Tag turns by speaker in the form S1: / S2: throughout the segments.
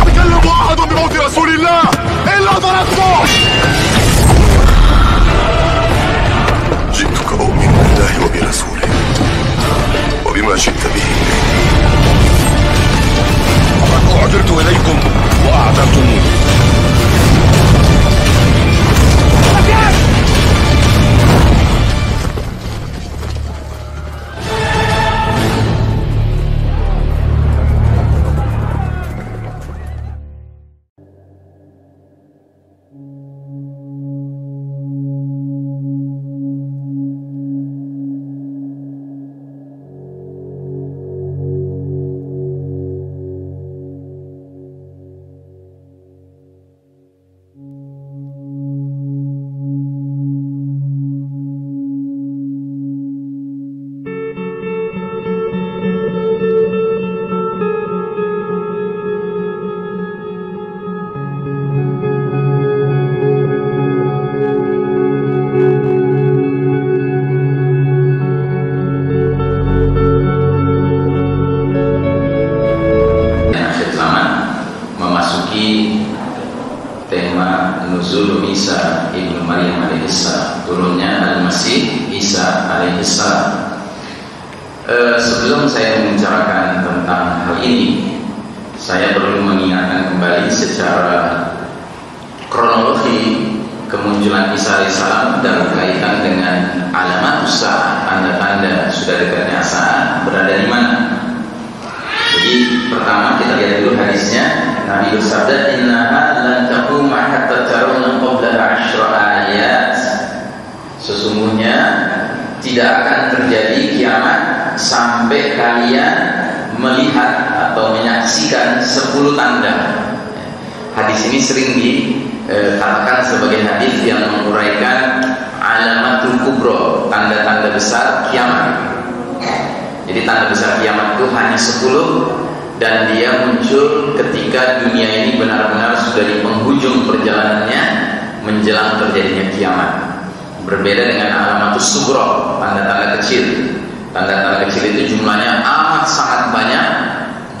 S1: يتكلم أحد بموت رسول الله إلا ضربته. جئتك أؤمن بالله وبرسوله وبما جئت به وقد أعذرت إليكم وأعذرتموني.
S2: Tema Nuzul Isa Ibnu Maryam alaihissalam, turunnya Al-Masih Isa alaihissalam. Sebelum saya membicarakan tentang hal ini, saya perlu mengingatkan kembali secara kronologi kemunculan Isa alaihissalam dan berkaitan dengan alamat usaha, tanda-tanda sudah dekatnya saat berada di mana. Jadi pertama kita lihat dulu hadisnya. Nabi bersabda, innaha lan taquma hatta tarawna qablaha 10 ayat. Sesungguhnya tidak akan terjadi kiamat sampai kalian melihat atau menyaksikan 10 tanda. Hadis ini sering dikatakan sebagai hadis yang menguraikan alamatul kubra, tanda-tanda besar kiamat. Jadi tanda besar kiamat itu hanya 10, dan dia muncul ketika dunia ini benar-benar sudah di penghujung perjalanannya menjelang terjadinya kiamat. Berbeda dengan alamatus sughra, tanda-tanda kecil. Tanda-tanda kecil itu jumlahnya amat sangat banyak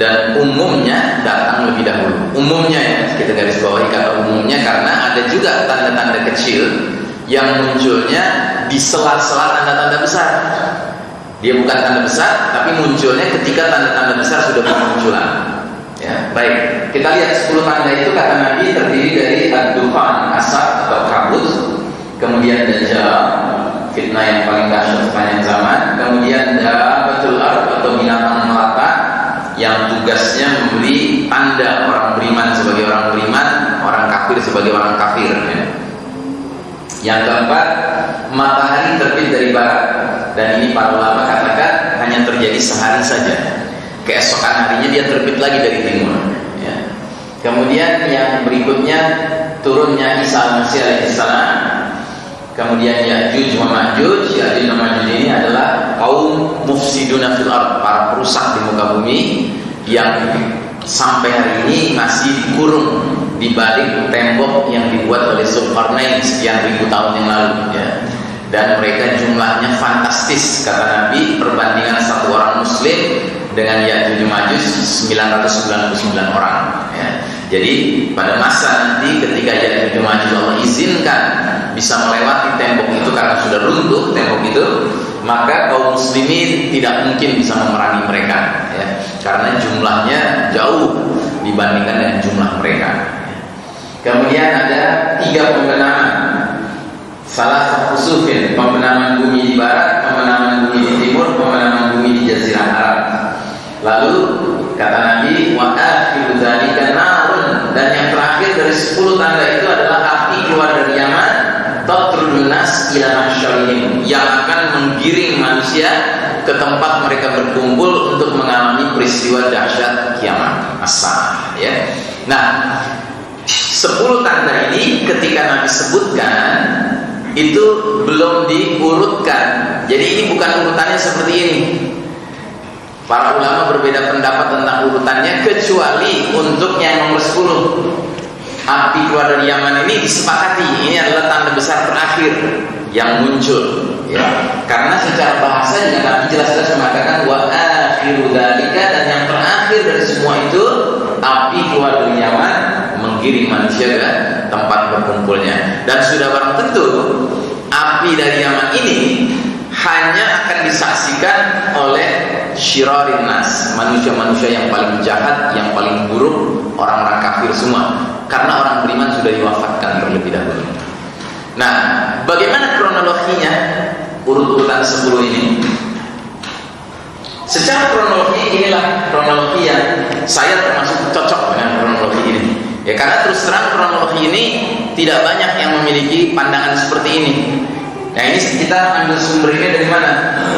S2: dan umumnya datang lebih dahulu. Umumnya ya, kita garis bawahi kata umumnya, karena ada juga tanda-tanda kecil yang munculnya di sela-sela tanda-tanda besar. Dia bukan tanda besar, tapi munculnya ketika tanda-tanda besar sudah bermunculan. Ya, baik. Kita lihat 10 tanda itu kata Nabi terdiri dari ad-dukhan, asap atau kabut, kemudian dajjal, fitnah yang paling dahsyat sepanjang zaman, kemudian dabatul ard atau binatang melata yang tugasnya memberi tanda orang beriman sebagai orang beriman, orang kafir sebagai orang kafir. Ya. Yang keempat, matahari terbit dari barat. Dan ini para ulama katakan hanya terjadi sehari saja. Keesokan harinya dia terbit lagi dari timur. Ya. Kemudian yang berikutnya turunnya Isa al-Masih alaihissalam. Kemudian Ya'juj wa Ma'juj. Ya'juj wa Ma'juj ini adalah kaum mufsiduna fil ard, para perusak di muka bumi yang sampai hari ini masih dikurung di balik tembok yang dibuat oleh Zulkarnain sekian ribu tahun yang lalu. Ya. Dan mereka jumlahnya fantastis, kata Nabi, perbandingan satu orang muslim dengan Ya'juj Ma'juj 999 orang. Ya. Jadi pada masa nanti ketika Ya'juj Ma'juj Allah izinkan bisa melewati tembok itu karena sudah runtuh tembok itu, maka kaum muslimin tidak mungkin bisa memerangi mereka, ya. Karena jumlahnya jauh dibandingkan dengan jumlah mereka. Kemudian ada 3 pembenahan. Salah satu khusufin, pembenahan bumi di barat, pembenahan bumi di timur, pembenahan bumi di Jazirah Arab. Lalu kata Nabi, wa akhiru dzalika narun, dan yang terakhir dari 10 tanda itu adalah api keluar dari Yaman, tatrudun nas ila mahsyarihim, yang akan menggiring manusia ke tempat mereka berkumpul untuk mengalami peristiwa dahsyat kiamat as-saah, ya. Nah, 10 tanda ini ketika Nabi sebutkan itu belum diurutkan. Jadi ini bukan urutannya seperti ini. Para ulama berbeda pendapat tentang urutannya, kecuali untuk yang nomor 10, api keluar dari Yaman ini disepakati ini adalah tanda besar terakhir yang muncul, ya. Karena secara bahasa juga Nabi jelas-jelas mengatakan wa akhiru dzalika, dan yang terakhir dari semua itu api keluar dari Yaman menggiring manusia ke tempat berkumpulnya. Dan sudah barang tentu api dari Yaman ini hanya akan disaksikan oleh syirarin nas, manusia-manusia yang paling jahat, yang paling buruk, orang-orang kafir semua, karena orang beriman sudah diwafatkan terlebih dahulu. Nah, bagaimana kronologinya urut-urutan 10 ini? Secara kronologi, inilah kronologi yang saya termasuk cocok dengan kronologi ini. Ya, karena terus terang kronologi ini tidak banyak yang memiliki pandangan seperti ini. Nah, ini kita ambil sumber ini dari mana?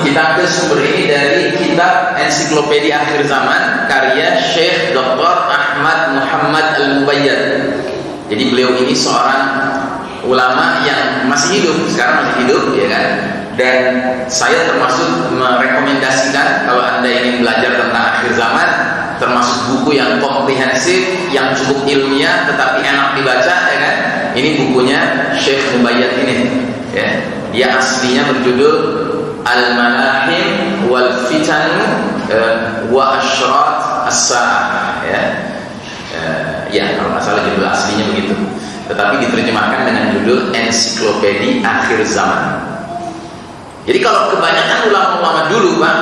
S2: Kita ambil sumber ini dari kitab Ensiklopedia Akhir Zaman karya Syekh Dr. Ahmad Muhammad Al-Mubayyad. Jadi beliau ini seorang ulama yang masih hidup, sekarang masih hidup, ya kan? Dan saya termasuk merekomendasikan kalau Anda ingin belajar tentang akhir zaman, termasuk buku yang komprehensif, yang cukup ilmiah tetapi enak dibaca, ya kan? Ini bukunya Syekh Mubayyad ini, ya. Dia aslinya berjudul Al-Malahim wal Fitan wa Asyrat As-Sa'ah, ya. Ya, kalau nggak salah judul aslinya begitu. Tetapi diterjemahkan dengan judul Ensiklopedia Akhir Zaman. Jadi kalau kebanyakan ulama-ulama dulu, Pak,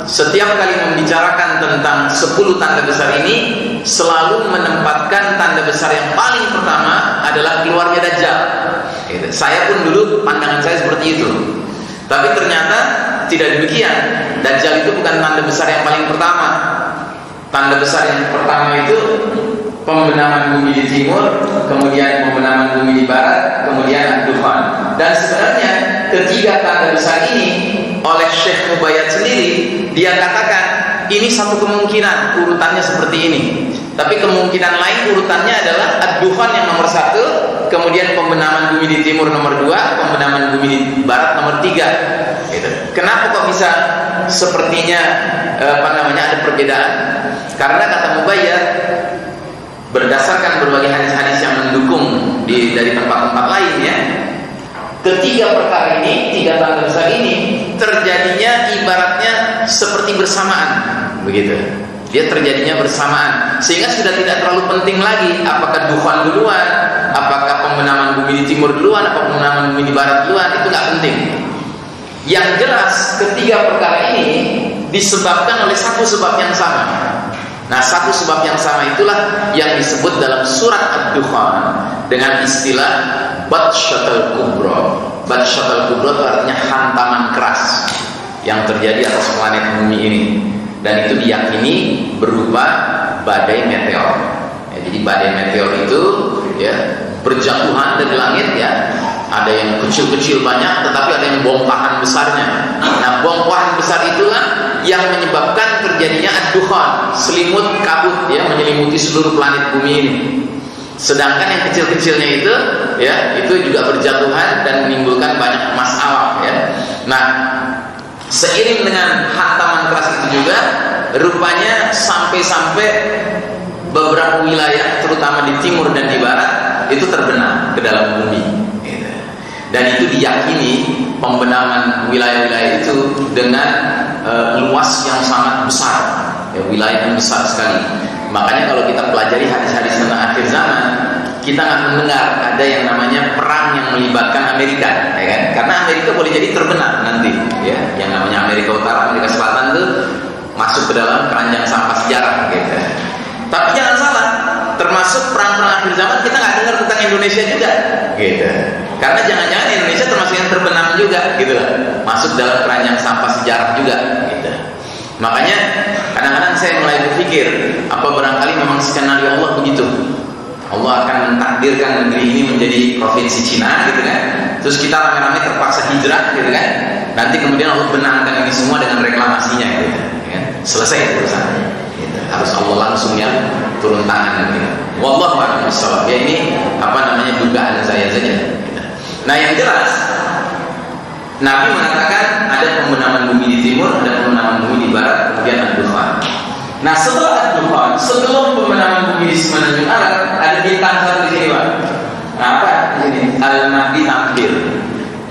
S2: setiap kali membicarakan tentang 10 tanda besar ini, selalu menempatkan tanda besar yang paling pertama adalah keluarnya Dajjal. Saya pun dulu pandangan saya seperti itu. Tapi ternyata tidak demikian. Dajjal itu bukan tanda besar yang paling pertama. Tanda besar yang pertama itu pembenaman bumi di timur, kemudian pembenaman bumi di barat, kemudian Dufan. Dan sebenarnya ketiga tanda besar ini oleh Syekh Mubayyad sendiri, dia katakan ini satu kemungkinan urutannya seperti ini. Tapi kemungkinan lain urutannya adalah Ad-Dufan yang nomor 1, kemudian pembenaman bumi di timur nomor 2, pembenaman bumi di barat nomor 3. Gitu. Kenapa kok bisa sepertinya ada perbedaan? Karena kata Mubayyad, berdasarkan berbagai hadis-hadis yang mendukung dari tempat-tempat lain, ya, ketiga perkara ini, tiga tanda besar ini terjadinya ibaratnya seperti bersamaan, begitu. Dia terjadinya bersamaan, sehingga sudah tidak terlalu penting lagi apakah Dufan duluan, apakah pembenaman bumi di timur duluan, apakah pembenaman bumi di barat duluan, itu nggak penting. Yang jelas ketiga perkara ini disebabkan oleh satu sebab yang sama. Nah, satu sebab yang sama itulah yang disebut dalam surat Ad-Dukhan dengan istilah Batshatul Kubra. Batshatul Kubra itu artinya hantaman keras yang terjadi atas planet bumi ini. Dan itu diyakini berupa badai meteor. Ya, jadi badai meteor itu, ya, berjatuhan dari langit, ya. Ada yang kecil-kecil banyak, tetapi ada yang bongkahan besarnya. Nah, bongkahan besar itulah yang menyebabkan terjadinya Ad-Dukhan, selimut kabut, ya, menyelimuti seluruh planet bumi ini. Sedangkan yang kecil-kecilnya itu, ya, itu juga berjatuhan dan menimbulkan banyak masalah, ya. Nah, seiring dengan hantaman keras itu juga, rupanya sampai-sampai beberapa wilayah, terutama di timur dan di barat, itu terbenam ke dalam bumi. Dan itu diyakini pembenaman wilayah-wilayah itu dengan luas yang sangat besar, ya, wilayah yang besar sekali. Makanya kalau kita pelajari hadis-hadis tentang akhir zaman, kita akan mendengar ada yang namanya perang yang melibatkan Amerika, ya kan? Karena Amerika boleh jadi terbenam nanti, ya. Yang namanya Amerika Utara, Amerika Selatan itu masuk ke dalam keranjang sampah sejarah, gitu. Tapi jangan salah, termasuk perang-perang akhir zaman kita nggak dengar tentang Indonesia juga, gitu. Karena jangan-jangan Indonesia termasuk yang terbenam juga, gitu lah. Masuk dalam keranjang sampah sejarah juga, gitu. Makanya kadang-kadang saya mulai berpikir, apa barangkali memang skenario Allah begitu. Allah akan mentakdirkan negeri ini menjadi provinsi Cina, gitu kan. Terus kita rame-rame terpaksa hijrah, gitu kan. Nanti kemudian Allah benangkan ini semua dengan reklamasinya, gitu kan. Selesai urusannya, gitu. Harus Allah langsung yang turun tangan, gitu. Wallahu a'lam bishawab. Ya, ini dugaan saya saja, gitu. Nah, yang jelas Nabi mengatakan ada pembenaman bumi di timur, ada pembenaman bumi di barat, kemudian Ad-Dukhan. Nah, setelah Ad-Dukhan, sebelum pembenaman bumi di semenanjung Arab, ada bintang satu di sini, Pak. Nah, apa? Ini Al-Mahdi tampil.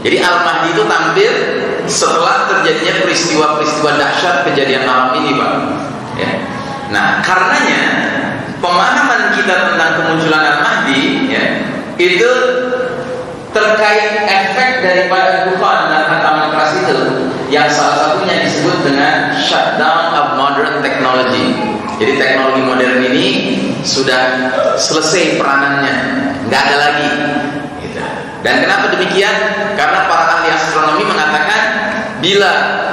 S2: Jadi Al-Mahdi itu tampil setelah terjadinya peristiwa-peristiwa dahsyat kejadian alam ini, Pak. Ya. Nah, karenanya pemahaman kita tentang kemunculan Al-Mahdi, ya, itu terkait efek daripada dufan dan hantaman keras itu, yang salah satunya disebut dengan shutdown of modern technology. Jadi teknologi modern ini sudah selesai peranannya, nggak ada lagi. Gitu. Dan kenapa demikian? Karena para ahli astronomi mengatakan bila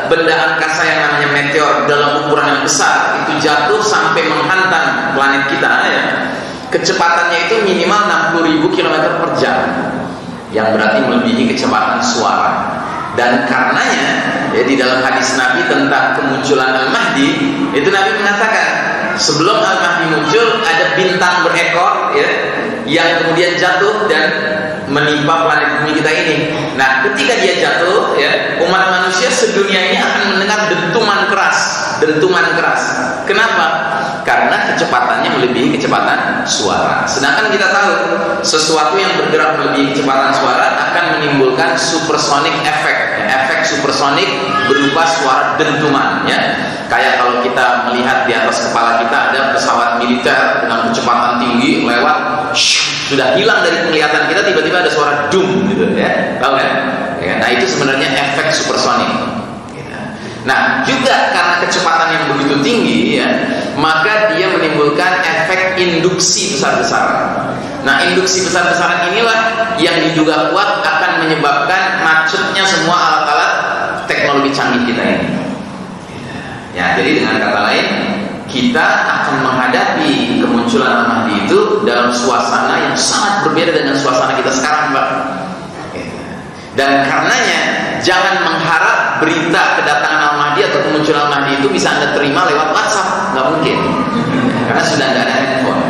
S2: benda angkasa yang namanya meteor dalam ukuran yang besar itu jatuh sampai menghantam planet kita, ya, kecepatannya itu minimal 60.000 km per jam, yang berarti melebihi kecepatan suara. Dan karenanya, ya, di dalam hadis Nabi tentang kemunculan Al-Mahdi, itu Nabi mengatakan sebelum Al-Mahdi muncul ada bintang berekor, ya, yang kemudian jatuh dan menimpa planet bumi kita ini. Nah, ketika dia jatuh, ya, umat manusia sedunia ini akan mendengar dentuman keras. Kenapa? Karena kecepatannya melebihi kecepatan suara. Sedangkan kita tahu sesuatu yang bergerak melebihi kecepatan suara akan menimbulkan supersonic effect. Efek supersonik berupa suara dentuman, ya. Kayak kalau kita melihat di atas kepala kita ada pesawat militer dengan kecepatan tinggi lewat, sudah hilang dari penglihatan kita, tiba-tiba ada suara dum gitu, ya. Tahu kan? Ya, nah, itu sebenarnya efek supersonik. Nah, juga karena kecepatan yang begitu tinggi, ya, maka dia menimbulkan efek induksi besar-besaran. Nah, induksi besar-besaran inilah yang diduga kuat akan menyebabkan macetnya semua alat-alat teknologi canggih kita ini. Ya, jadi dengan kata lain, kita akan menghadapi kemunculan Al-Mahdi itu dalam suasana yang sangat berbeda dengan suasana kita sekarang, Pak. Dan karenanya jangan mengharap berita kedatangan Al-Mahdi atau kemunculan Al-Mahdi itu bisa Anda terima lewat WhatsApp, nggak mungkin, karena sudah nggak ada handphone.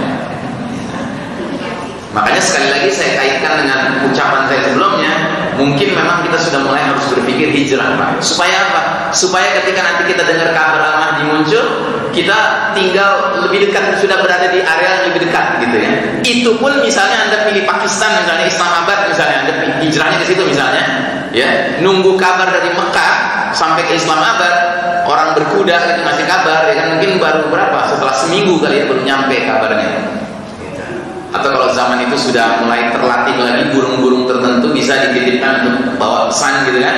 S2: Makanya sekali lagi saya kaitkan dengan ucapan saya sebelumnya, mungkin memang kita sudah mulai harus berpikir hijrah, Pak. Supaya apa? Supaya ketika nanti kita dengar kabar Al-Mahdi muncul, kita tinggal lebih dekat, sudah berada di area yang lebih dekat, gitu ya. Itu pun misalnya Anda pilih Pakistan, misalnya Islamabad, misalnya Anda hijrahnya ke situ misalnya, ya, nunggu kabar dari Mekah sampai ke Islamabad, orang berkuda gitu ngasih kabar, ya kan, mungkin baru berapa? Setelah seminggu kali ya baru nyampe kabarnya. Atau kalau zaman itu sudah mulai terlatih lagi, burung-burung tertentu bisa dititipkan untuk bawa pesan gitu kan,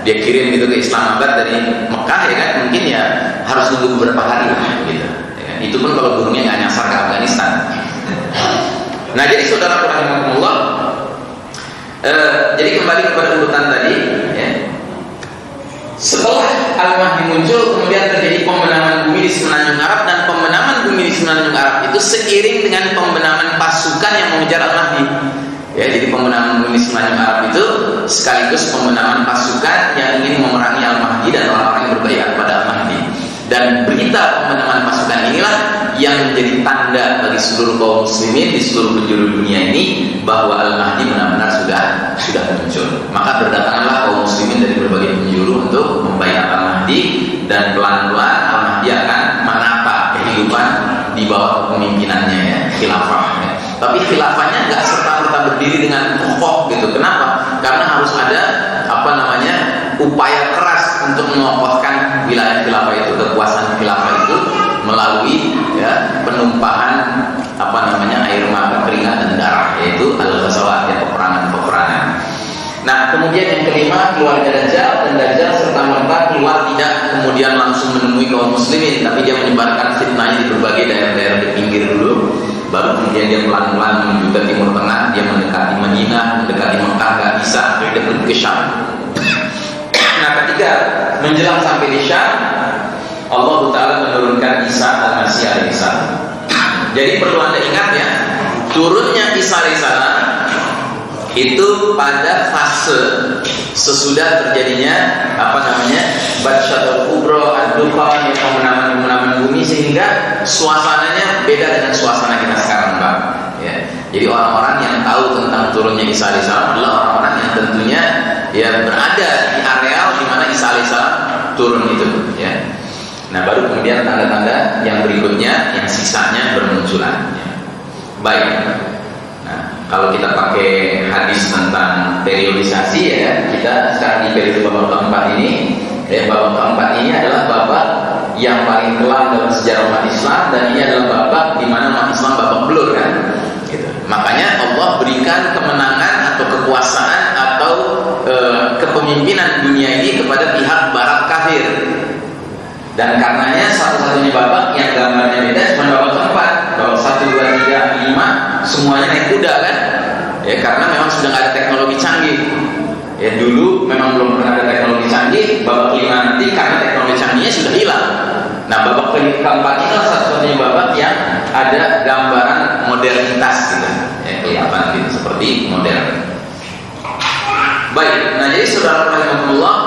S2: dia kirim gitu ke Islamabad dari Mekah, ya kan, mungkin ya harus nunggu beberapa hari lah gitu, ya. Itu pun kalau burungnya nggak nyasar ke Afghanistan. Nah, jadi saudara rahimakumullah, jadi kembali kepada urutan tadi, ya. Setelah Al-Mahdi muncul, kemudian terjadi pembenaman bumi di semenanjung Arab, dan pembenaman bumi di semenanjung Arab itu seiring dengan pembenaman pasukan yang mengejar Al-Mahdi. Ya, jadi pembenaman bumi di semenanjung Arab itu sekaligus pembenaman pasukan yang ingin memerangi Al-Mahdi dan orang-orang yang berbaiat kepada Al-Mahdi. Dan berita pembenaman pasukan inilah yang menjadi tanda bagi seluruh kaum muslimin di seluruh penjuru dunia ini bahwa Al-Mahdi benar-benar sudah muncul. Maka berdatanganlah kaum muslimin dari berbagai penjuru untuk membaiat Al-Mahdi, dan pelan-pelan Al-Mahdi akan menata kehidupan di bawah kepemimpinannya, ya, khilafah. Ya. Tapi khilafahnya nggak serta-merta berdiri dengan kokoh gitu. Kenapa? Karena harus ada upaya keras untuk mengokohkan wilayah khilafah itu, kekuasaan khilafah itu, melalui, ya, penumpahan air mata, keringat dan darah, yaitu al-ghazawat, ya, peperangan. Nah, kemudian yang kelima, keluarga Dajjal, dan Dajjal serta-merta keluar tidak kemudian langsung menemui kaum muslimin, tapi dia menyebarkan fitnahnya di berbagai daerah-daerah di pinggir dulu, baru kemudian dia pelan-pelan menuju ke Timur Tengah, dia mendekati Madinah, mendekati Mekah, nggak bisa, dia pergi ke Syam. Nah, ketika menjelang sampai di Syam, Allah Ta'ala menurunkan Isa al-Masih alaihissalam. Jadi perlu Anda ingat, ya, turunnya Isa alaihissalam itu pada fase sesudah terjadinya Batshatul Kubra, ad-Dukhan, pembenaman bumi, sehingga suasananya beda dengan suasana kita sekarang, Pak. Ya. Jadi orang-orang yang tahu tentang turunnya Isa alaihissalam adalah orang-orang yang tentunya, ya, berada di areal di mana Isa alaihissalam turun itu, ya. Nah, baru kemudian tanda-tanda yang berikutnya, yang sisanya bermunculan. Baik. Nah, kalau kita pakai hadis tentang periodisasi ya, kita sekarang di periode babak keempat ini. Babak keempat ini adalah babak yang paling kelam dalam sejarah umat Islam, dan ini adalah babak di mana umat Islam babak belur kan. Gitu. Makanya Allah berikan kemenangan atau kekuasaan atau kepemimpinan dunia ini kepada pihak barat kafir. Dan karenanya satu-satunya babak yang gambarnya beda cuma babak keempat, babak 1, 2, 3, 5 semuanya naik kuda kan. Ya, karena memang sudah nggak ada teknologi canggih. Ya, dulu memang belum pernah ada teknologi canggih. Babak 5 nanti karena teknologi canggihnya sudah hilang. Nah, babak keempat ini adalah satu-satunya babak yang ada gambaran modernitas gitu. Ya, kelihatan gitu seperti modern. Baik, nah jadi saudara rahimahullah,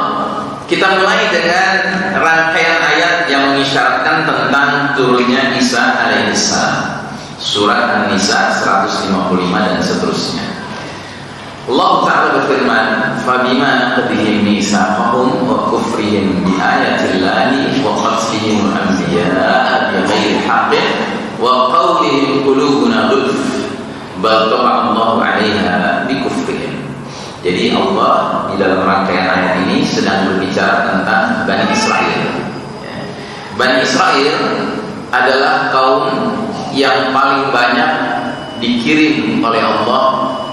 S2: kita mulai dengan rangkaian ayat yang mengisyaratkan tentang turunnya Isa alaihissalam. Surat An-Nisa 155 dan seterusnya. Allah Ta'ala berfirman, "Fabima naqdihim mitsaqahum wa kufrihim bi ayatillahi wa qatlihim al-anbiya'a bighairi haqqin wa qawlihim qulubuna ghulf bal taba'a Allahu 'alaiha bi kufrihim." Jadi Allah di dalam rangkaian ayat ini sedang berbicara tentang Bani Israel. Bani Israel adalah kaum yang paling banyak dikirim oleh Allah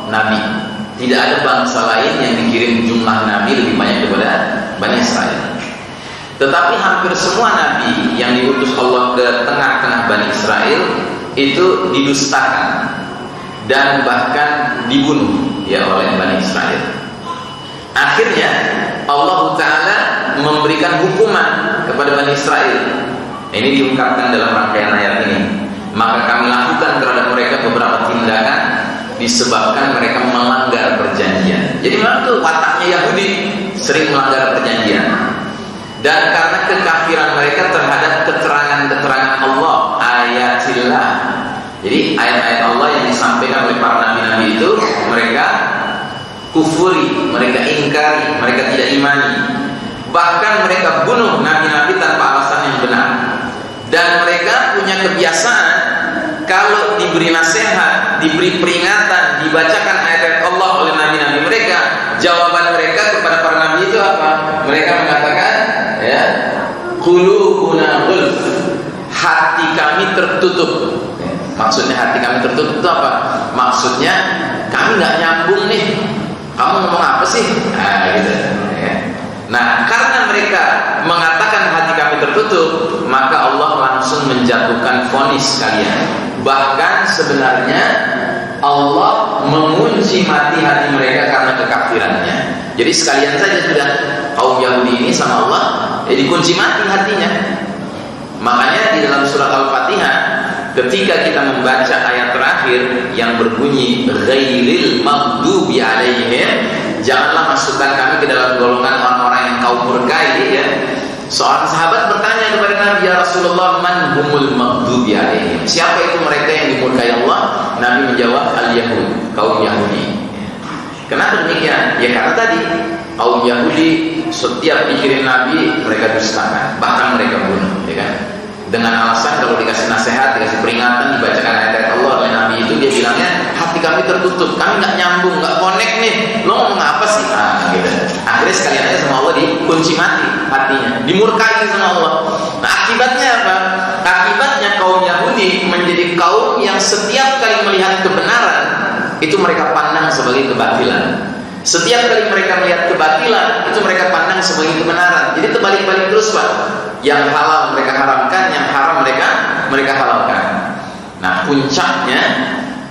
S2: nabi. Tidak ada bangsa lain yang dikirim jumlah nabi lebih banyak daripada Bani Israel. Tetapi hampir semua nabi yang diutus Allah ke tengah-tengah Bani Israel itu didustakan dan bahkan dibunuh ya oleh Bani Israel. Akhirnya Allah Ta'ala memberikan hukuman kepada Bani Israel. Ini diungkapkan dalam rangkaian ayat ini. Maka kami lakukan terhadap mereka beberapa tindakan disebabkan mereka melanggar perjanjian. Jadi memang itu wataknya Yahudi, sering melanggar perjanjian. Dan karena kekafiran mereka terhadap keterangan-keterangan Allah, ayatillah. Jadi ayat-ayat Allah yang disampaikan oleh para nabi-nabi itu mereka kufuri, mereka ingkari, mereka tidak imani. Bahkan mereka bunuh nabi-nabi tanpa alasan yang benar. Dan mereka punya kebiasaan kalau diberi nasihat, diberi peringatan, dibacakan ayat-ayat Allah oleh nabi-nabi mereka, jawaban mereka kepada para nabi itu apa? Mereka mengatakan, ya, qulubuna ghulf, hati kami tertutup. Maksudnya hati kami tertutup itu apa? Maksudnya kami nggak nyambung nih. Kamu ngomong apa sih? Nah, gitu. Nah, karena mereka mengatakan hati kami tertutup, maka Allah langsung menjatuhkan vonis kalian. Bahkan sebenarnya Allah mengunci mati hati mereka karena kekafirannya. Jadi sekalian saja sudah kaum Yahudi ini sama Allah dikunci mati hatinya. Makanya di dalam surat Al-Fatihah ketika kita membaca ayat terakhir yang berbunyi ghairil maghdubi alaihim, janganlah masukkan kami ke dalam golongan orang-orang yang kau murkai ya. Seorang sahabat bertanya kepada Nabi, ya Rasulullah, man humul maghdubi alaihim? Siapa itu mereka yang dimurkai Allah? Nabi menjawab, al-Yahud, kaum Yahudi. Kenapa demikian? Ya karena tadi kaum Yahudi setiap pikirin Nabi mereka dustakan, bahkan mereka bunuh, ya kan? Dengan alasan kalau dikasih nasihat, dikasih peringatan, dibacakan ayat Allah oleh Nabi itu, dia bilangnya hati kami tertutup, kami nggak nyambung, nggak connect nih. Lo ngomong apa sih? Gitu. Akhirnya sekalian aja sama Allah dikunci mati hatinya, dimurkai sama Allah. Nah akibatnya apa? Akibatnya kaum Yahudi menjadi kaum yang setiap kali melihat kebenaran itu mereka pandang sebagai kebatilan. Setiap kali mereka melihat kebatilan itu mereka pandang sebagai kebenaran. Jadi terbalik-balik terus Pak. Yang halal mereka haramkan, yang haram mereka halalkan. Nah puncaknya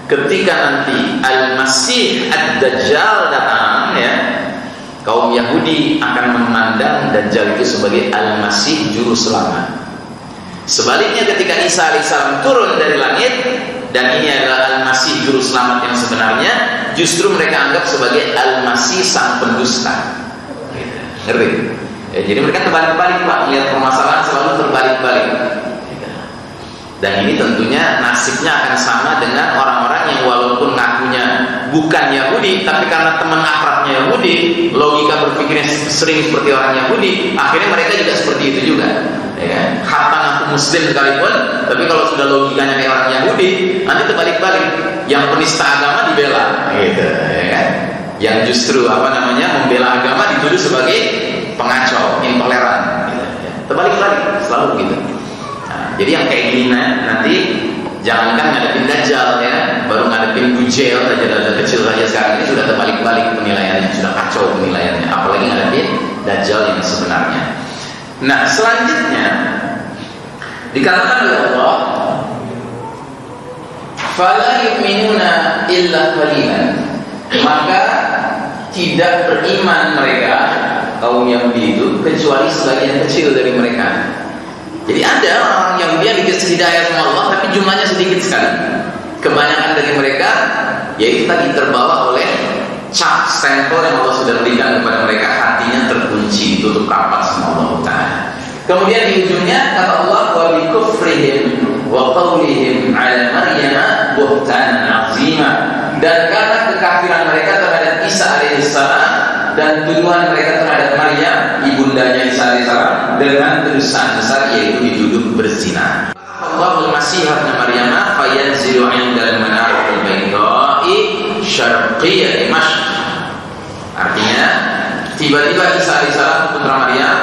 S2: ketika nanti Al-Masih Ad-Dajjal datang ya, kaum Yahudi akan memandang Dajjal itu sebagai Al-Masih juru selamat. Sebaliknya ketika Isa alaihissalam turun dari langit dan ini adalah Al-Masih juru selamat yang sebenarnya, justru mereka anggap sebagai Al-Masih sang pendusta. Ngeri. Ya, jadi mereka terbalik-balik Pak, lihat permasalahan selalu terbalik-balik. Dan ini tentunya nasibnya akan sama dengan orang-orang yang walaupun ngakunya bukan Yahudi, tapi karena teman akrabnya Yahudi, logika berpikirnya sering seperti orang Yahudi, akhirnya mereka juga seperti itu juga. Ya kan? Hatta ngaku Muslim sekalipun, tapi kalau sudah logikanya kayak orang Yahudi, nanti terbalik-balik. Yang penista agama dibela, gitu, ya kan? yang justru membela agama dituduh sebagai pengacau, intoleran gitu, ya. Terbalik-balik selalu begitu. Nah, jadi yang kayak gini nanti jangankan ngadepin Dajjal ya, baru ngadepin Dujjal, Dajjal kecil saja sekarang ini sudah terbalik-balik penilaiannya, sudah kacau penilaiannya, apalagi ngadepin Dajjal yang sebenarnya. Nah, selanjutnya dikatakan oleh Allah, fala yu'minuna illa qalilan, maka tidak beriman mereka kaum Yahudi itu kecuali sebagian kecil dari mereka. Jadi ada orang Yahudi yang dikasih hidayah sama Allah, tapi jumlahnya sedikit sekali. Kebanyakan dari mereka yaitu tadi terbawa oleh cap stempel yang Allah sudah berikan kepada mereka, hatinya terkunci, ditutup rapat sama Allah Ta'ala. Kemudian di ujungnya kata Allah, wa bi kufrihim wa qawlihim 'ala Maryam buhtanan 'azima, dan karena kekafiran mereka terhadap Isa alaihissalam dan tuduhan mereka terhadap Maryam ibundanya Isa alaihissalam dengan dosa besar, yaitu dituduh berzina. Allahul Masih ibn Maryam fayanzilu 'indal manaratil bayda'i syarqiyyah Dimashq. Artinya tiba-tiba Isa alaihissalam putra Maryam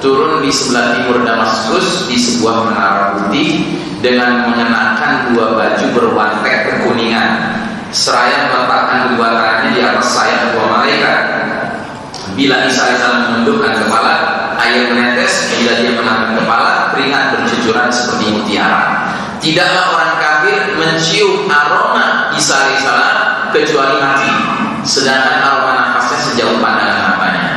S2: turun di sebelah timur Damaskus di sebuah menara putih dengan mengenakan dua baju berwartek kekuningan, seraya meletakkan kedua tangannya di atas sayap dua malaikat. Bila Isa alaihissalam menundukkan kepala, air menetes. Bila dia mengangkat kepala, keringat bercucuran seperti mutiara. Tidaklah orang kafir mencium aroma Isa alaihissalam kecuali mati, sedangkan aroma nafasnya sejauh pandangan matanya.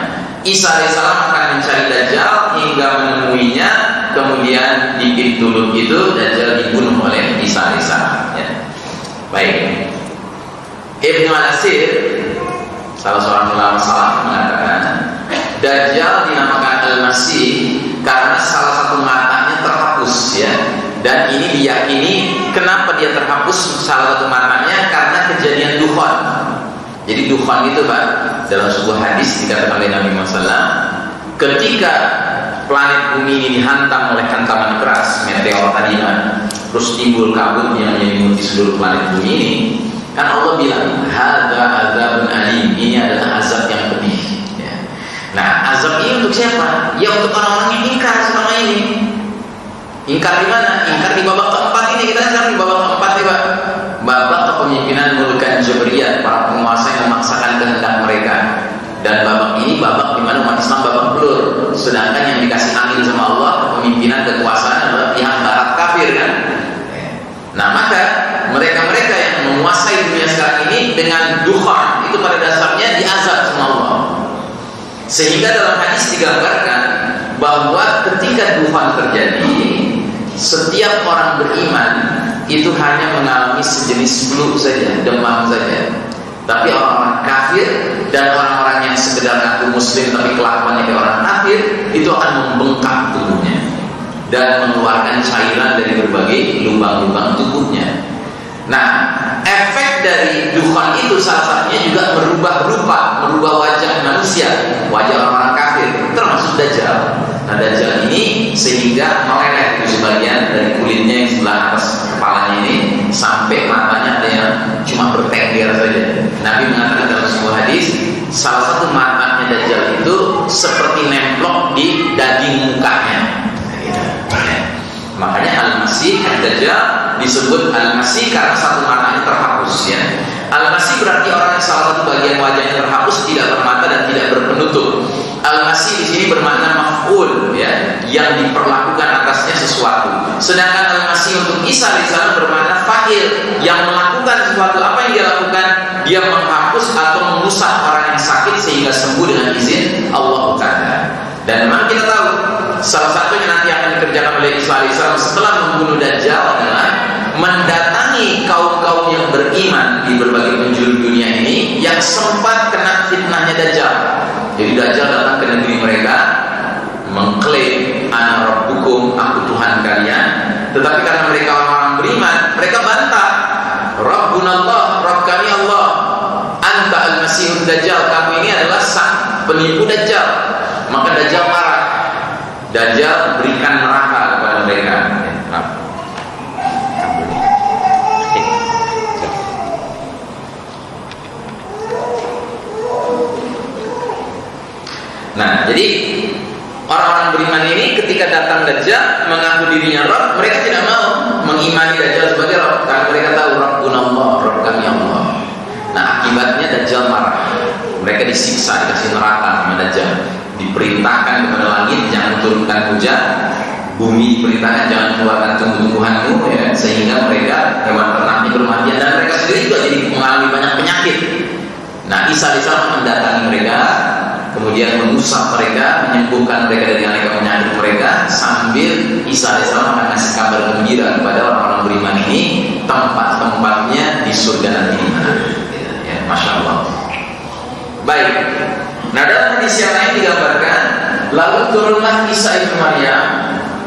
S2: Isa alaihissalam akan mencari Dajjal hingga menemuinya, kemudian di pintu lut itu Dajjal dibunuh oleh Isa alaihissalam. Ya. Baik. Ibnu Al-Asir, salah seorang ulama salaf, mengatakan Dajjal dinamakan Al-Masih karena salah satu matanya terhapus, ya. Dan ini diyakini kenapa dia terhapus salah satu matanya, karena kejadian Dukhan. Jadi Dukhan itu Pak, dalam sebuah hadis dikatakan oleh Nabi Muhammad SAW, ketika planet bumi ini dihantam oleh hantaman keras meteor tadi, terus timbul kabut yang menyelimuti seluruh planet bumi ini, kan Allah bilang hadza adzabun alim, ini adalah azab yang pedih, ya. Nah, azab ini untuk siapa? Ya untuk orang-orang yang ingkar selama ini. Ingkar di mana? Ingkar di babak keempat ini. Kita sekarang di babak keempat nih Pak, babak kepemimpinan Mulkan Jabriyah, para penguasa yang memaksakan kehendak mereka. Dan babak ini babak di mana umat Islam babak belur, sedangkan yang dikasih angin sama Allah kepemimpinan kekuasaan adalah pihak barat kafir, kan? Nah, maka mereka-mereka yang menguasai dunia sekarang ini dengan Dukhan itu pada dasarnya diazab sama Allah. Sehingga dalam hadis digambarkan bahwa ketika Dukhan terjadi, setiap orang beriman itu hanya mengalami sejenis flu saja, demam saja. Tapi orang-orang kafir dan orang-orang yang sekedar ngaku muslim tapi kelakuannya kayak orang kafir, itu akan membengkak tubuhnya dan mengeluarkan cairan dari berbagai lubang-lubang tubuhnya. Nah, efek dari Dukhan itu salah satunya juga merubah rupa, merubah wajah manusia, wajah orang-orang kafir, termasuk Dajjal. Nah, Dajjal ini sehingga meleleh itu sebagian dari kulitnya yang sebelah atas kepalanya ini, sampai matanya ada yang cuma bertengger saja. Nabi mengatakan dalam sebuah hadis, salah satu matanya Dajjal itu seperti nemplok di daging mukanya. Makanya Al-Masih Dajjal disebut Al-Masih karena satu matanya terhapus, ya. Al-Masih berarti orang yang salah satu bagian wajahnya terhapus, tidak bermata dan tidak berpenutup. Al-Masih di sini bermakna maf'ul, ya, yang diperlakukan atasnya sesuatu. Sedangkan Al-Masih untuk Isa alaihissalam bermakna fa'il, yang melakukan sesuatu. Apa yang dia lakukan? Dia menghapus atau mengusap orang yang sakit sehingga sembuh dengan izin Allah Ta'ala. Dan memang kita tahu salah satu yang nanti akan dikerjakan oleh Isa alaihissalam setelah membunuh Dajjal adalah mendatangi kaum-kaum yang beriman di berbagai penjuru dunia ini yang sempat kena fitnahnya Dajjal. Jadi Dajjal datang ke negeri mereka mengklaim ana rabbukum, aku Tuhan kalian. Tetapi karena mereka orang-orang beriman, mereka bantah. Rabbunallah, Rabb kami Allah. Anta al-Masihud Dajjal, kamu ini adalah sang penipu Dajjal. Maka Dajjal marah. Dajjal berikan neraka kepada mereka. Jadi orang-orang beriman ini ketika datang Dajjal mengaku dirinya Rabb, mereka tidak mau mengimani Dajjal sebagai Rabb karena mereka tahu Rabbuna Allah, Rabb kami Allah. Nah, akibatnya Dajjal marah. Mereka disiksa, dikasih neraka sama Dajjal. Diperintahkan kepada langit jangan turunkan hujan, bumi diperintahkan jangan keluarkan tumbuh-tumbuhanmu, ya, sehingga mereka hewan ternaknya bermatian dan mereka sendiri juga jadi mengalami banyak penyakit. Nah, Isa alaihissalam mendatangi mereka, kemudian mengusap mereka, menyembuhkan mereka dari aneka penyakit mereka, sambil Isa alaihissalam akan ngasih kabar gembira kepada orang-orang beriman ini tempat-tempatnya di surga nanti di mana. Ya, Masya Allah. Baik. Nah, dalam hadis yang lain digambarkan, lalu turunlah Isa ibnu Maryam.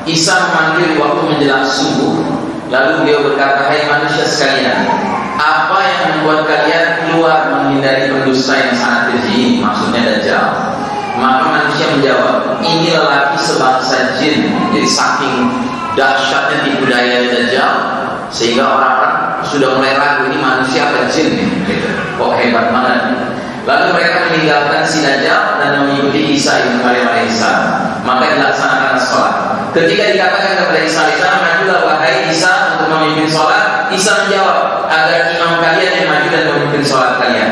S2: Isa memanggil waktu menjelang subuh, lalu beliau berkata, hai manusia sekalian, apa yang membuat kalian keluar menghindari pendusta yang sangat keji, maksudnya Dajjal? Maka manusia menjawab, ini lelaki sebangsa jin. Jadi saking dahsyatnya tipu daya Dajjal, sehingga orang-orang sudah mulai ragu, ini manusia apa jin nih? Kok hebat banget. Lalu mereka meninggalkan si Dajjal dan mengikuti Isa ibnu Maryam alaihissalam. Maka dilaksanakan sholat. Ketika dikatakan kepada Isa alaihissalam, majulah wahai Isa untuk memimpin sholat, Isa menjawab, agar imam kalian yang maju dan memimpin sholat kalian.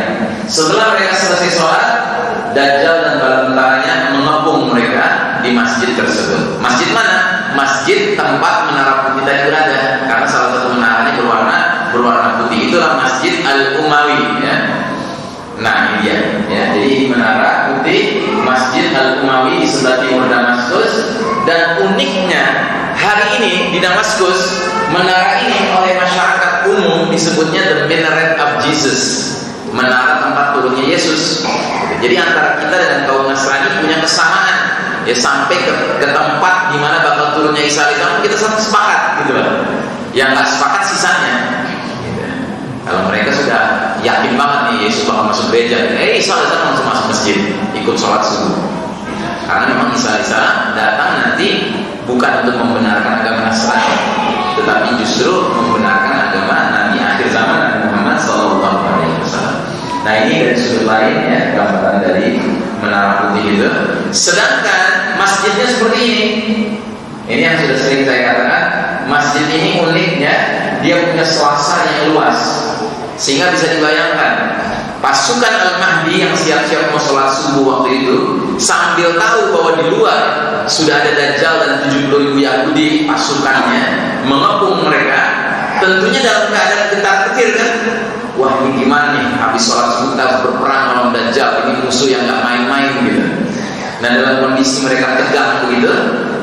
S2: Setelah mereka selesai sholat, Dajjal dan bala tentaranya mengepung mereka di masjid tersebut. Masjid mana? Masjid tempat menara putih tadi berada, karena salah satu menaranya berwarna putih. Itulah Masjid Al-Umawi, ya. Nah, ini dia, ya. Jadi menara putih Masjid Al-Umawi di sebelah timur Damaskus. Dan uniknya hari ini di Damaskus, menara ini oleh masyarakat umum disebutnya the Minaret of Jesus, menara tempat turunnya Yesus. Jadi antara kita dengan kaum Nasrani punya kesamaan, ya, sampai ke tempat di mana bakal turunnya Isa alaihissalam kita satu sepakat, gitu loh. Yang nggak sepakat sisanya. Kalau mereka sudah yakin banget nih Yesus bakal masuk gereja, Isa alaihissalam langsung masuk masjid, ikut sholat subuh. Karena memang Isa alaihissalam datang nanti bukan untuk membenarkan agama Nasrani, tetapi justru membenarkan agama Nabi akhir zaman, Nabi Muhammad SAW. Nah, ini dari sudut lain, ya, gambaran dari menara putih itu. Sedangkan masjidnya seperti ini. Ini yang sudah sering saya katakan, masjid ini uniknya dia punya suasana yang luas, sehingga bisa dibayangkan pasukan Al-Mahdi yang siap-siap mau sholat subuh waktu itu, sambil tahu bahwa di luar sudah ada Dajjal dan 70.000 Yahudi pasukannya mengepung mereka, tentunya dalam keadaan getar-getir kan. Wah, ini gimana nih, habis sholat subuh kita berperang melawan Dajjal, ini musuh yang gak main-main gitu. Nah, dalam kondisi mereka tegang begitu,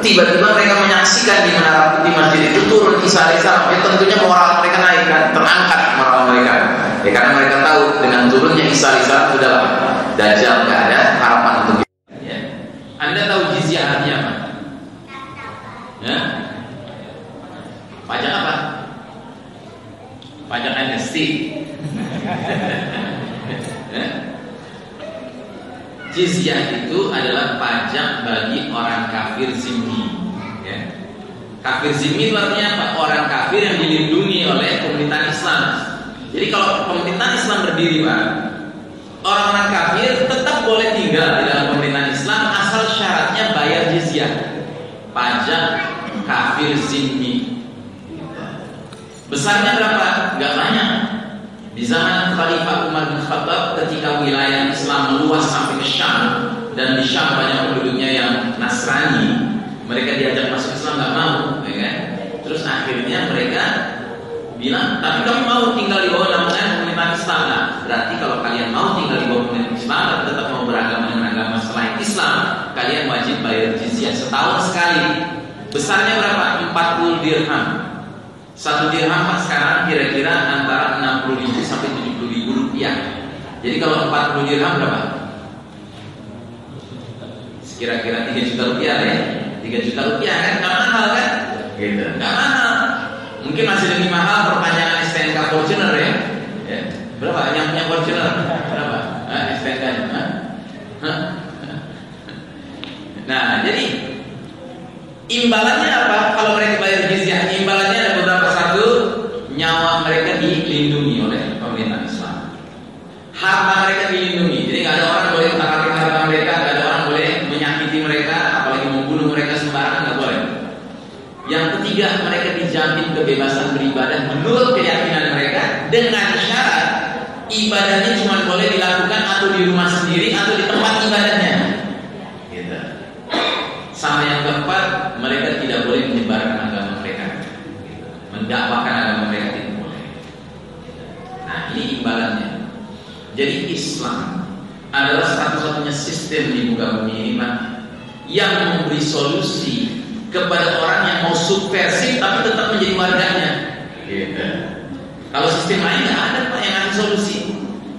S2: tiba-tiba mereka menyaksikan di menara putih masjid itu turun Isa alaihissalam. Ya, tentunya moral mereka naik kan, terangkat moral mereka. Ya, karena mereka tahu dengan turunnya Isa alaihissalam sudahlah Dajjal gak ada harapan untuk dia. Ya. Anda tahu jizyah artinya apa? Ya? Pajak apa? Pajak amnesti. Ya? Jizyah itu adalah pajak bagi orang kafir zimmi, ya. Kafir zimmi itu artinya apa? Orang kafir yang dilindungi oleh pemerintahan Islam. Jadi kalau pemerintahan Islam berdiri, Pak, orang-orang kafir tetap boleh tinggal di dalam pemerintahan Islam asal syaratnya bayar jizyah, pajak kafir zimmi. Besarnya berapa? Gak banyak. Di zaman Khalifah Umar bin Khattab, ketika wilayah Islam meluas sampai ke Syam, dan di Syam banyak penduduknya yang Nasrani, mereka diajak masuk Islam nggak mau, ya kan? Terus akhirnya mereka bilang, tapi kami mau tinggal di bawah naungan pemerintahan Islam. Nah, berarti kalau kalian mau tinggal di bawah pemerintahan Islam dan tetap mau beragama dengan agama selain Islam, kalian wajib bayar jizyah setahun sekali. Besarnya berapa? 40 dirham. 1 dirham Pak sekarang kira-kira antara 60.000 sampai 70.000 rupiah. Jadi kalau 40 dirham berapa? Kira-kira 3 juta rupiah ya. 3 juta rupiah kan? Gak mahal kan? Gitu. Gak mahal. Mungkin masih lebih mahal perpanjangan STNK Fortuner ya. Ya. Berapa? Yang punya Fortuner? Berapa? STNK-nya? Nah, jadi imbalannya apa? Kalau mereka bayar jizyah, imbalannya ada beberapa. Satu, nyawa mereka dilindungi oleh pemerintah Islam, harta mereka dilindungi. Jadi nggak ada orang boleh utak-atik harta mereka, nggak ada orang boleh menyakiti kebebasan beribadah menurut keyakinan mereka dengan syarat ibadahnya cuma boleh dilakukan atau di rumah sendiri atau di tempat ibadahnya. Gitu. Sama yang keempat, mereka tidak boleh menyebarkan agama mereka. Gitu. Mendakwakan agama mereka tidak boleh. Nah, ini imbalannya. Jadi Islam adalah satu-satunya sistem di muka bumi ini, Pak, yang memberi solusi kepada orang yang mau subversif tapi tetap menjadi warganya. Gitu. Kalau sistem lain nggak ada, Pak, yang ngasih solusi.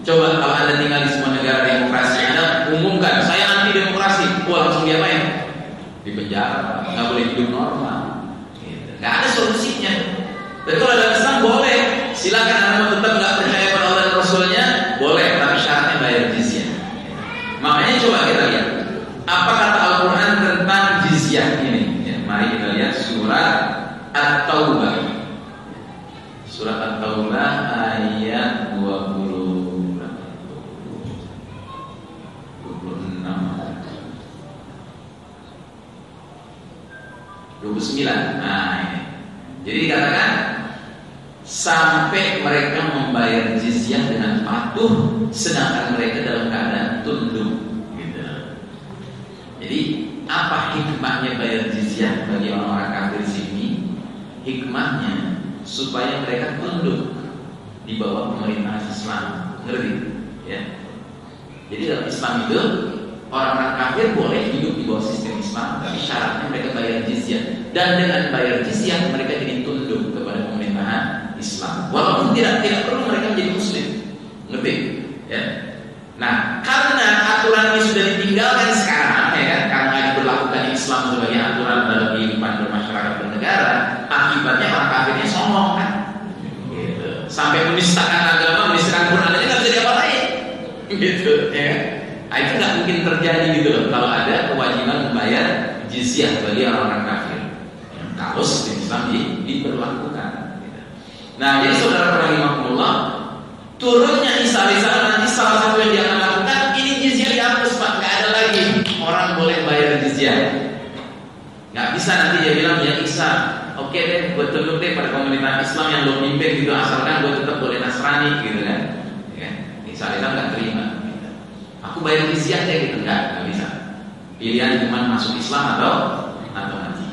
S2: Coba kalau Anda tinggal di sebuah negara demokrasi, Anda umumkan saya anti demokrasi, wah langsung diapain? Di penjara, nggak boleh hidup normal. Gitu. Nggak ada solusinya. Tapi kalau dalam Islam boleh, silakan Anda mau tetap nggak percaya pada Allah dan Rasulnya, boleh, tapi syaratnya bayar jizyah. Makanya coba kita lihat apa kata Al-Quran tentang jizyah ini. Mari kita lihat surat At-Taubah. Surat At-Taubah ayat 26. Nah, ini. Jadi dikatakan sampai mereka membayar jizyah dengan patuh sedangkan mereka dalam keadaan tunduk. Gitu. Jadi apa hikmahnya bayar jizyah bagi orang-orang kafir sini? Hikmahnya supaya mereka tunduk di bawah pemerintahan Islam. Ngerti? Ya. Jadi dalam Islam itu orang-orang kafir boleh hidup di bawah sistem Islam, tapi syaratnya mereka bayar jizyah. Dan dengan bayar jizyah mereka jadi tunduk kepada pemerintahan Islam. Walaupun tidak perlu mereka menjadi Muslim. Ngerti? Ya. Nah, karena aturan ini sudah ditinggalkan sekarang, ya kan? Karena diberlakukan Islam sebagai aturan dalam kehidupan bermasyarakat bernegara, akibatnya orang kafirnya sombong, kan? Gitu. Sampai menistakan agama, menistakan Quran aja nggak bisa diapa-apain, gitu, ya. Nah, itu nggak mungkin terjadi gitu loh kalau ada kewajiban membayar jizyah bagi orang-orang kafir. Kalau sistem Islam diberlakukan. Gitu. Nah, jadi saudara rahimahumullah, turunnya Isa alaihissalam nanti salah satu yang dia akan lakukan ini jizyah dihapus, Pak, nggak ada lagi orang boleh bayar jizyah. Nggak bisa nanti dia bilang ya Isa, oke deh, gue tunduk deh pada pemerintahan Islam yang lo pimpin gitu, asalkan gue tetap boleh Nasrani gitu kan. Ya, Isa alaihissalam nggak terima. Gitu. Aku bayar jizyah deh gitu, nggak bisa. Pilihan cuma masuk Islam atau mati.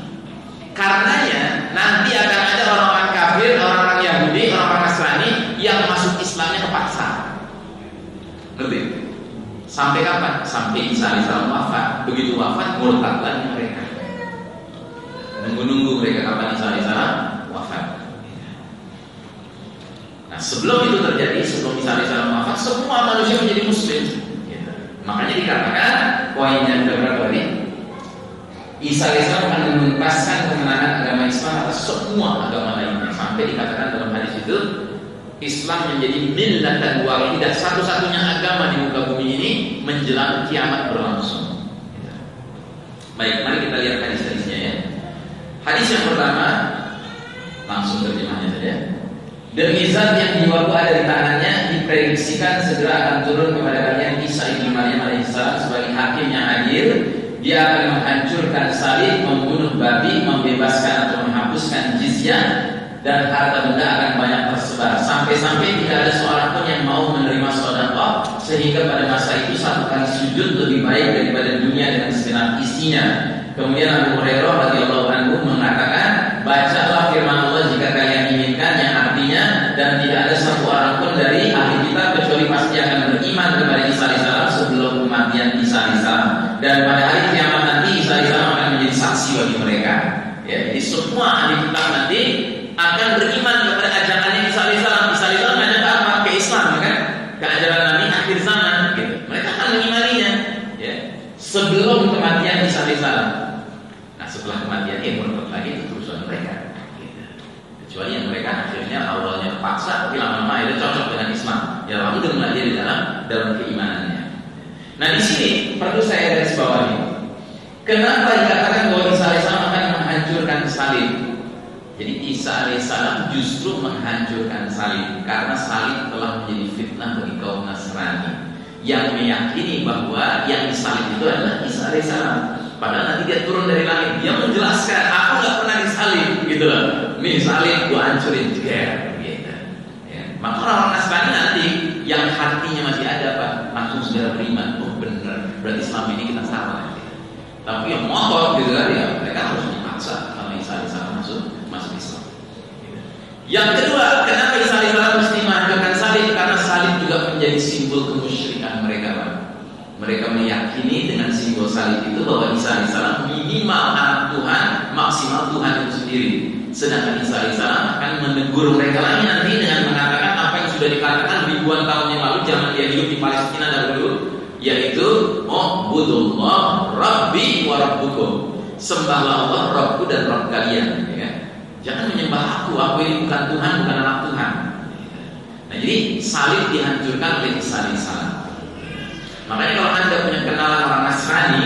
S2: Karenanya nanti akan ada orang-orang kafir, orang-orang Yahudi, orang-orang Nasrani yang masuk Islamnya kepaksa. Ngerti? Sampai kapan? Sampai Isa alaihissalam wafat. Begitu wafat, murtad lagi mereka. Nunggu mereka kapan Isa alaihissalam wafat. Nah, sebelum itu terjadi, sebelum Isa alaihissalam wafat, semua manusia menjadi Muslim. Makanya dikatakan poinnya berapa ini? Isa alaihissalam akan menuntaskan kemenangan agama Islam atas semua agama lainnya. Sampai dikatakan dalam hadis itu, Islam menjadi millatan wahidah, satu-satunya agama di muka bumi ini menjelang kiamat berlangsung. Baik, mari kita lihat hadis-hadisnya ya. Hadis yang pertama, langsung terjemahnya saja. Demi zat yang jiwaku ada di tangannya, diprediksikan segera akan turun kepada kalian Isa ibnu Maryam alaihissalam sebagai hakim yang adil. Dia akan menghancurkan salib, membunuh babi, membebaskan atau menghapuskan jizyah, dan harta benda akan banyak tersebar. Sampai-sampai tidak ada seorang pun yang mau menerima sedekah, sehingga pada masa itu satu kali sujud lebih baik daripada dunia dengan segenap isinya. Kemudian Abu Hurairah radhiyallahu anhu mengatakan, bacalah firman Allah jika kalian inginkan, yang artinya, dan tidak ada satu orang pun dari ahli kitab kecuali pasti akan beriman kepada Isa alaihissalam sebelum kematian Isa alaihissalam. Dan pada hari kiamat nanti Isa alaihissalam akan menjadi saksi bagi mereka. Ya, jadi semua ahli kitab nanti akan beriman kepada ajarannya Isa alaihissalam. Isa alaihissalam ngajak apa? Ke Islam, kan? Ke ajaran Nabi akhir zaman. Gitu. Mereka akan mengimaninya. Ya. Sebelum kematian Isa alaihissalam. Nah, setelah kematian dia murtad lagi, itu urusan mereka. Gitu. Kecuali yang mereka akhirnya awalnya paksa, tapi lama-lama akhirnya cocok dengan Islam. Ya, lalu dengan dia di dalam keimanannya. Nah, di sini perlu saya garis bawahi. Kenapa dikatakan bahwa Isa alaihissalam akan menghancurkan salib? Jadi Isa alaihissalam justru menghancurkan salib karena salib telah menjadi fitnah bagi kaum Nasrani yang meyakini bahwa yang disalib itu adalah Isa alaihissalam. Padahal nanti dia turun dari langit, dia menjelaskan, aku nggak pernah disalib, gitu loh. nih salib gua hancurin juga, gitu. Ya. Maka orang Nasrani nanti yang hatinya masih ada Pak, langsung sudah beriman. Oh benar, berarti selama ini kita salah. Tapi yang motor gitu kan ya, mereka harus dipaksa sama Isa alaihissalam masuk Islam. Yang kedua, kenapa Isa alaihissalam mesti menghancurkan salib? Karena salib juga menjadi simbol kemusyrikan mereka Pak. Mereka meyakini dengan simbol salib itu bahwa Isa alaihissalam minimal anak Tuhan, maksimal Tuhan itu sendiri. Sedangkan Isa alaihissalam akan menegur mereka lagi nanti dengan mengatakan apa yang sudah dikatakan ribuan tahun yang lalu zaman dia hidup di Palestina dahulu, yaitu Ubudullah Rabbi wa Rabbukum. Sembahlah Allah, Rabbku dan Rabb kalian, ya. Jangan menyembah aku ini bukan Tuhan, bukan anak Tuhan. Nah, jadi salib dihancurkan oleh Isa alaihissalam. Makanya kalau Anda punya kenalan orang Nasrani,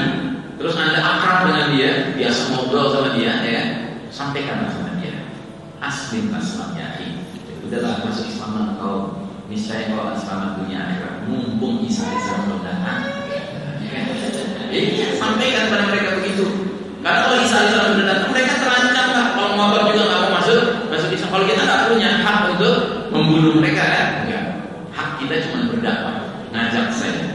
S2: terus Anda akrab dengan dia, biasa ngobrol sama dia, ya, sampaikanlah sama dia, aslim taslamnya, udahlah masuk Islam kau, niscaya kau akan selamat dunia akhirat. Mumpung Isa alaihissalam belum datang, jadi sampaikan pada mereka begitu. Karena kalau Isa alaihissalam sudah datang, mereka terancam lah. Kalau ngobrol juga nggak mau masuk Islam. Kalau kita nggak punya hak untuk membunuh mereka, kan? Enggak. Hak kita cuma berdakwah, ngajak saja.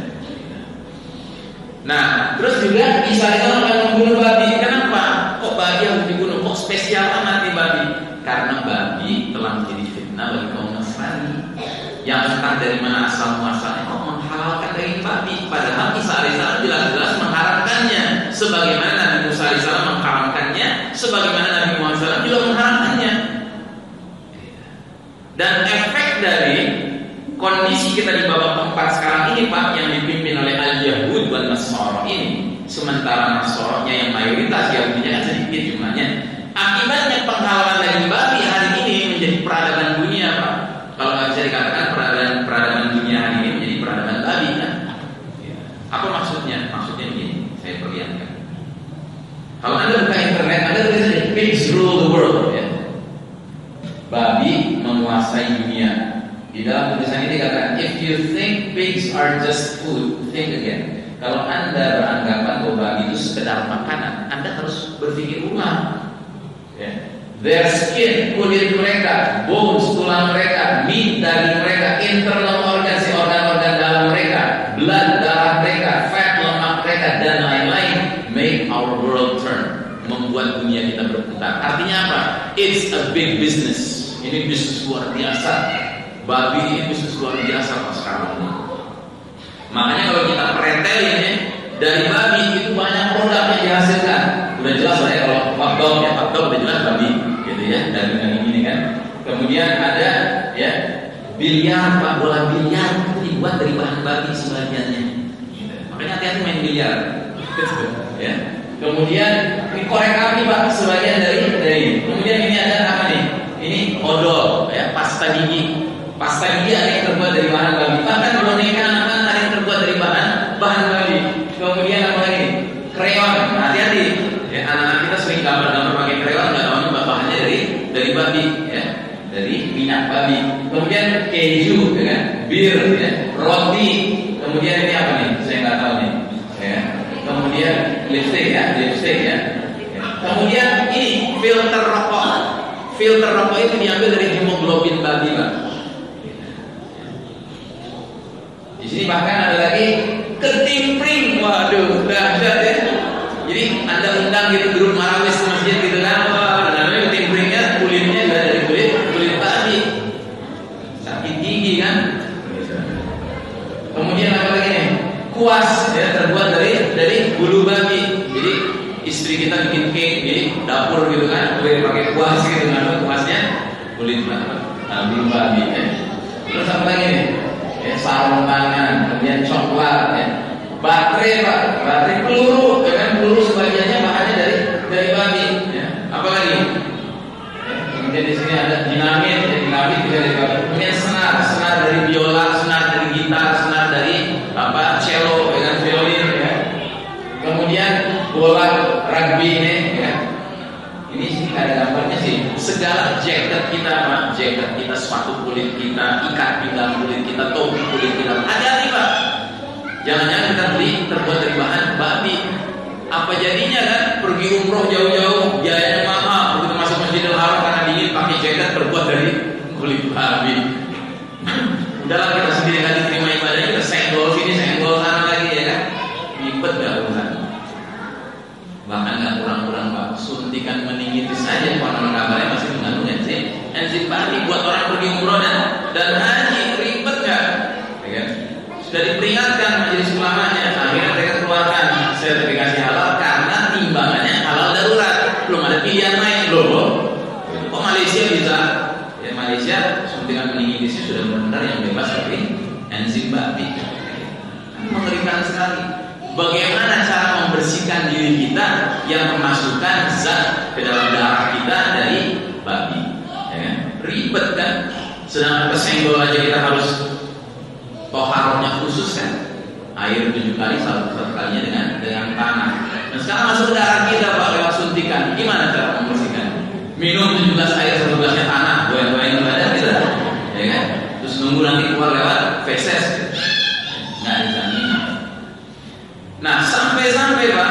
S2: Nah, terus juga Isa alaihissalam akan membunuh babi. Kenapa? Kok babi harus dibunuh? Kok spesial amat nih babi? Karena babi telah menjadi fitnah bagi kaum Nasrani. Yang entah dari mana asal muasalnya kok menghalalkan daging babi. Padahal Isa alaihissalam jelas-jelas mengharamkannya. Sebagaimana Nabi Musa alaihissalam mengharamkannya, sebagaimana Nabi Muhammad SAW juga mengharamkannya. Dan efek dari kondisi kita di babak keempat sekarang ini Pak, yang dipimpin oleh Al-Yahud dan Nasara ini, sementara Nasaranya yang mayoritas, Yahudinya kan sedikit jumlahnya. Akibatnya penghalalan daging babi hari ini menjadi peradaban dunia Pak. Kalau nggak bisa dikatakan peradaban dunia hari ini menjadi peradaban babi kan? Apa maksudnya? Maksudnya begini, saya perlihatkan. Kalau Anda buka internet, Anda tulis pigs rule the world, ya. Babi menguasai dunia. Di dalam tulisan ini dikatakan, if you think pigs are just food, think again. Kalau Anda beranggapan bahwa babi itu sekedar makanan, Anda harus berpikir ulang. Ya. Their skin, kulit mereka, bones, tulang mereka, meat, daging mereka, internal organ, organ-organ dalam mereka, blood, darah mereka, fat, lemak mereka, dan lain-lain, make our world turn, membuat dunia kita berputar. Artinya apa? It's a big business. Ini bisnis luar biasa. Babi ini bisnis luar biasa Pak sekarang ini. Makanya kalau kita pretelin ya, dari babi itu banyak produk yang dihasilkan. Udah jelas lah ya, kalau hotdog udah jelas babi, gitu ya, dari ini kan. Kemudian ada ya biliar Pak, bola biliar itu dibuat dari bahan babi sebagiannya. Gitu. Makanya hati-hati main biliar. Ya. Kemudian ini korek api Pak, sebagian dari. Kemudian ini ada apa nih? Ini odol, ya, pasta gigi. Pasta gigi ada yang terbuat dari bahan babi. Bahkan boneka anak ada yang terbuat dari bahan babi. Kemudian apa lagi? Kreon. Hati-hati. Ya, anak-anak kita sering gambar-gambar pakai kreon, nggak tahu bahannya dari babi, ya, dari minyak babi. Kemudian keju, ya kan? Bir, ya, roti. Kemudian ini apa nih? Saya nggak tahu nih. Ya. Kemudian lipstick ya. Kemudian ini filter rokok. Filter rokok itu diambil dari hemoglobin babi Pak. Di sini bahkan ada lagi ketimpring, waduh, dahsyat ya. Jadi Anda undang gitu grup marawis ke masjid gitu kan, wah, namanya ketimpringnya kulitnya juga dari kulit babi. Sakit gigi kan. Kemudian apa lagi nih? Kuas ya, terbuat dari bulu babi. Jadi istri kita bikin cake di dapur gitu kan, boleh pakai kuas gitu kan, kuasnya kulit babi ya. Terus apa lagi nih? Ya, sarung tangan, kemudian coklat ya. Baterai Pak, baterai peluru, ya kan, peluru sebagiannya bahannya dari babi ya. Apa lagi? Ya, kemudian di sini ada dinamit, ya, dinamit juga dari babi. Kemudian senar dari biola, senar dari gitar, senar dari cello, ya kan, violin ya. Kemudian bola rugby ini ya. Ini sih ada gambarnya sih. Segala jaket kita Pak, jaket kita, sepatu kulit kita, ikat pinggang kulit kita, topi kulit kita. Hati-hati Pak. Jangan-jangan kita beli terbuat dari bahan babi. Apa jadinya kan? Pergi umroh jauh-jauh, biayanya mahal. Begitu masuk Masjidil Haram karena dingin malaikat terbuat dari kulit babi. Udahlah kita sendiri nggak diterima ibadahnya, kita senggol sini, senggol sana lagi ya kan? Ribet nggak urusan? Bahkan nggak kurang-kurang Pak, suntikan meningitis saja konon kabarnya masih mengandung enzim babi buat orang pergi umroh dan haji, ribet nggak? Ya kan? Sudah diperingatkan majelis ulamanya, akhirnya mereka keluarkan sertifikasi halal karena timbangannya halal darurat, belum ada pilihan lain loh. Kok Malaysia bisa? Ya Malaysia suntikan meningitisnya sudah benar-benar yang bebas dari enzim babi. Mengerikan sekali. Bagaimana cara membersihkan diri kita yang memasukkan zat ke dalam darah kita dari babi? Ya, ribet kan? Sedangkan kesenggol aja kita harus toharohnya khusus kan? Air 7 kali, satu kalinya dengan tanah. Dan sekarang masuk ke darah kita Pak lewat suntikan. Gimana cara membersihkan? Minum 17 air, 1 gelasnya tanah, goyang-goyang ke badan kita, ya kan? Terus nunggu nanti keluar lewat feses, nggak bisa minum. Nah sampai Pak,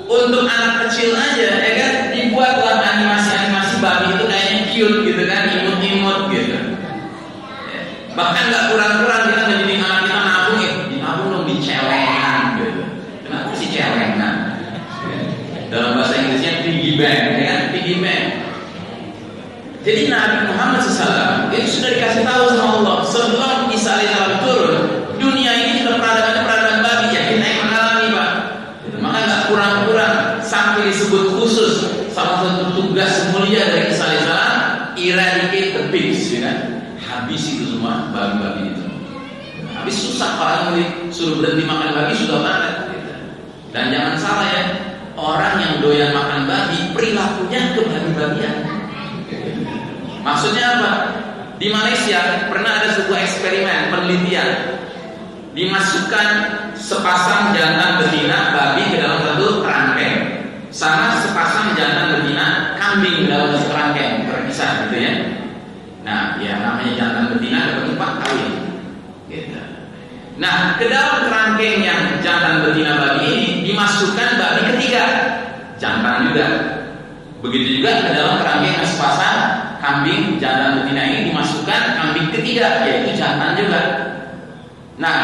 S2: untuk anak kecil aja, ya kan, dibuatlah animasi babi itu kayaknya cute gitu kan, imut-imut gitu. Ya. Bahkan nggak kurang-kurang kita menjadi anak kita nabung dong di celengan gitu. Kenapa sih celengan? Dalam bahasa Inggrisnya piggy bank, ya kan, piggy bank. Jadi Nabi Muhammad SAW itu sudah dikasih tahu sama Allah sebelum Isa alaihissalam turun, dunia ini sudah peradaban babi, ya kita yang mengalami Pak. Maka nggak kurang-kurang sampai disebut khusus salah satu tugas mulia dari Isa alaihissalam, eradicate the pigs, ya kan? Habis itu semua babi-babi itu. Habis susah orang disuruh berhenti makan babi sudah banget. Gitu. Dan jangan salah ya, orang yang doyan makan babi perilakunya kebabi-babian. Maksudnya apa? Di Malaysia pernah ada sebuah eksperimen penelitian, dimasukkan sepasang jantan betina babi ke dalam satu kerangkeng, sama sepasang jantan betina kambing ke dalam satu kerangkeng, terpisah gitu ya. Nah, ya namanya jantan betina ketemu Pak kawin, gitu. Nah, ke dalam kerangkeng yang jantan betina babi ini dimasukkan babi ketiga, jantan juga. Begitu juga ke dalam kerangkeng yang sepasang kambing jantan betina ini dimasukkan kambing ketiga, yaitu jantan juga. Nah,